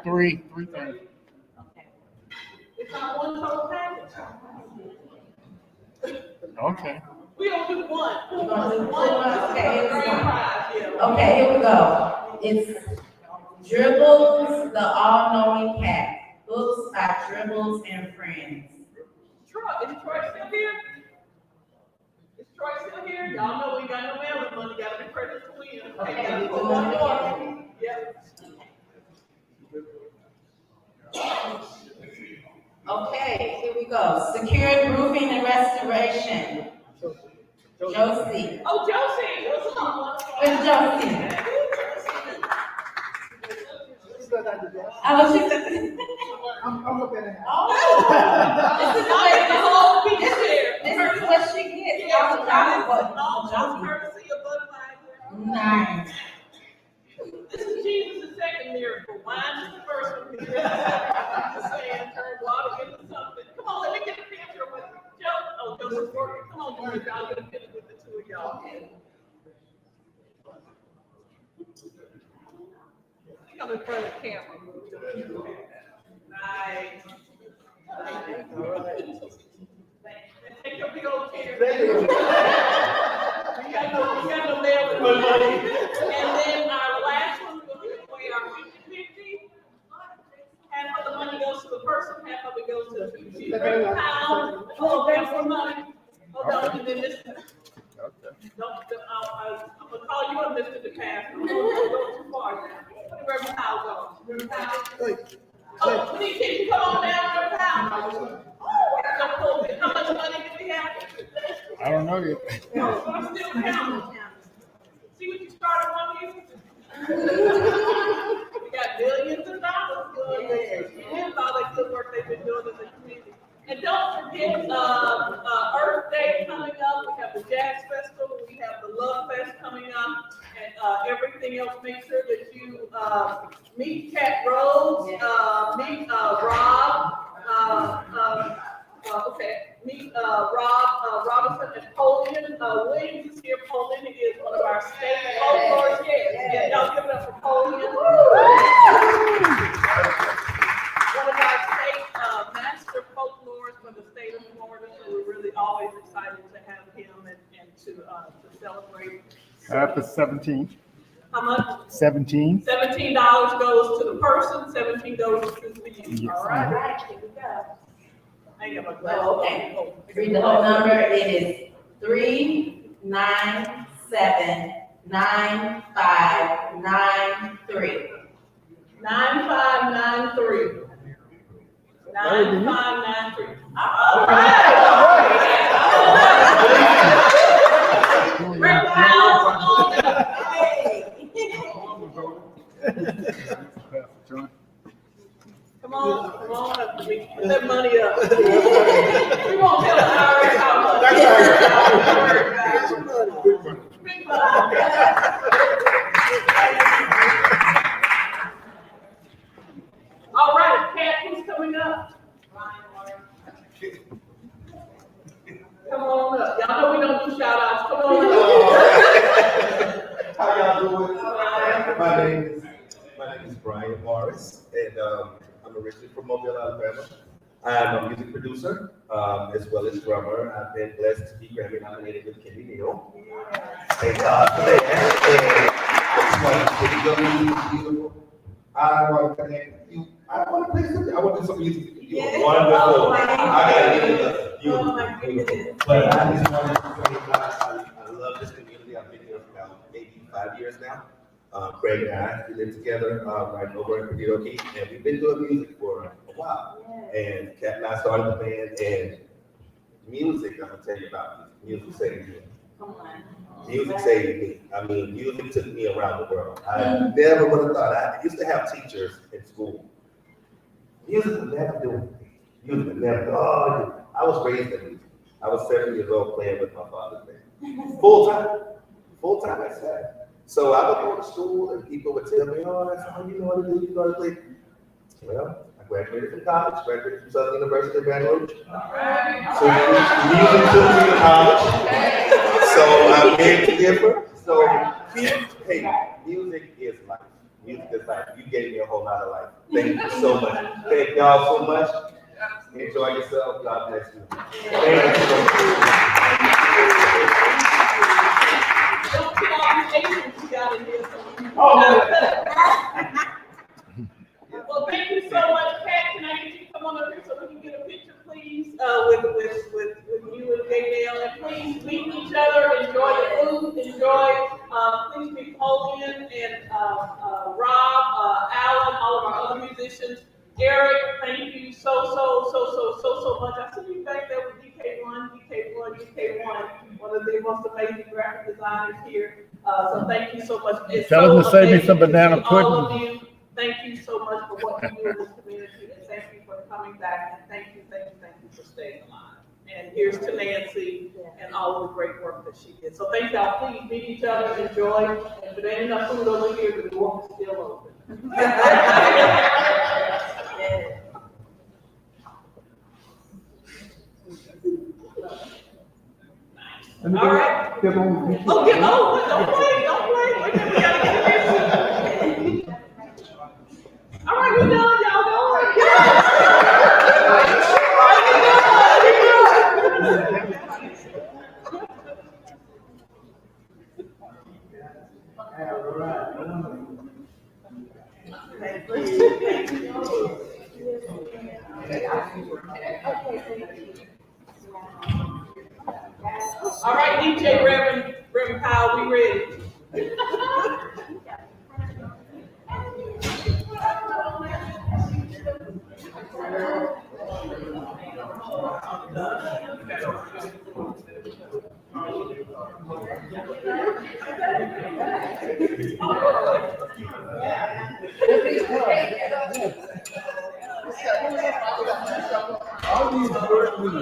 Three things. It's not one total package. Okay. We don't do one. Okay, okay, here we go. It's Dribbles, the all-knowing cat. Books by Dribbles and Friends. Troy, is Troy still here? Is Troy still here? Y'all know we got no mailing money. Gotta be present to win. Okay, okay, here we go. Secured Roofing and Restoration. Josie. Oh, Josie. What's up? Where's Josie? Oh, she's I'm looking at it. Oh, this is what she gets. All courtesy of Budweiser. Nice. This is Jesus' second miracle. Wine is the first one. I'm just saying, turn water into something. Come on, let me get a picture with Joe. Oh, Joseph's working. Come on, I'll get a picture with the two of y'all. I'm in front of the camera. Nice. Take your big old chair. We got no mailing money. And then our last one, we'll give away our 50-50. Half of the money goes to the person, half of it goes to the food. She's £30. Oh, there's some money. Hold on, and then this. I'm gonna call you up, Mr. DePass. I'm gonna go too far now. Put Reverend Powell on. Oh, we need you to come on down, Reverend Powell. Oh, we're so cool. How much money do we have? I don't know yet. No, I'm still counting. See what you started one year? We got millions of dollars going there. And all that good work they've been doing in the community. And don't forget, Earth Day coming up. We have the Jazz Festival. We have the Love Fest coming up. And everything else, make sure that you meet Cat Rose, meet Rob, meet Rob Robinson and Polian. Williams is here. Polian is one of our state folklorists. Yeah, y'all give it up for Polian. One of our state master folklorists for the state of Florida. So we're really always excited to have him and to celebrate. After 17. How much? 17. $17 goes to the person, $17 goes to the youth. Yes. All right, here we go. I ain't got my glasses. Okay. Read the whole number. It is 3979593. 9593. 9593. All right. Rick Powell, come on up to me. Put that money up. We won't tell the IRS how much. Big money. All right, Kat, who's coming up? Come on up. Y'all know we don't do shout outs. Come on up. How y'all doing? My name is Brian Morris, and I'm originally from Mobile, Alabama. I'm a music producer, as well as drummer. I've been blessed to be Grammy nominated with Kenny Neal. Thank God for that. And it's beautiful. I want to connect you. I want to play something. I want to do some music. You are wonderful. I gotta give you But I just wanted to say I love this community. I've been here for about maybe 5 years now. Craig and I, we live together right over in Perdido Key, and we've been doing music for a while. And Kat and I started the band, and music, I'm gonna tell you about music saved me. Music saved me. I mean, music took me around the world. I never would have thought. I used to have teachers in school. Music would never do it. Music would never do it. Oh, I was raised in music. I was 7 years old playing with my father's band. Full time, I said. So I would go to school and people would tell me, oh, that's all you know how to do, you know how to play. Well, I graduated from college, graduated from Southern University of Baton Rouge. So music took me to college. So I'm here to differ. So hey, music is life. Music is life. You gave me a whole lot of life. Thank you so much. Thank y'all so much. Enjoy yourself. God bless you. Thank you so much. Well, thank you so much, Kat. Can I get you to come on up here so we can get a picture, please, with you and Gaynelle? And please meet each other, enjoy the food, please meet Polian and Rob, Alan, all of our other musicians. Eric, thank you so much. I see you back there with DK1, one of the most amazing graphic designers here. So thank you so much. It's Tell them to save me some banana all of pudding. you, thank you so much for what you do in this community, and thank you for coming back, and thank you for staying alive. And here's to Nancy and all of the great work that she did. So thank y'all. Please meet each other, enjoy. And if there ain't enough food over here, the door is still open. All right. Don't play. Wait a minute, we gotta get this. All right, we done, y'all go. All right, DJ Reverend Powell, we ready. Yeah.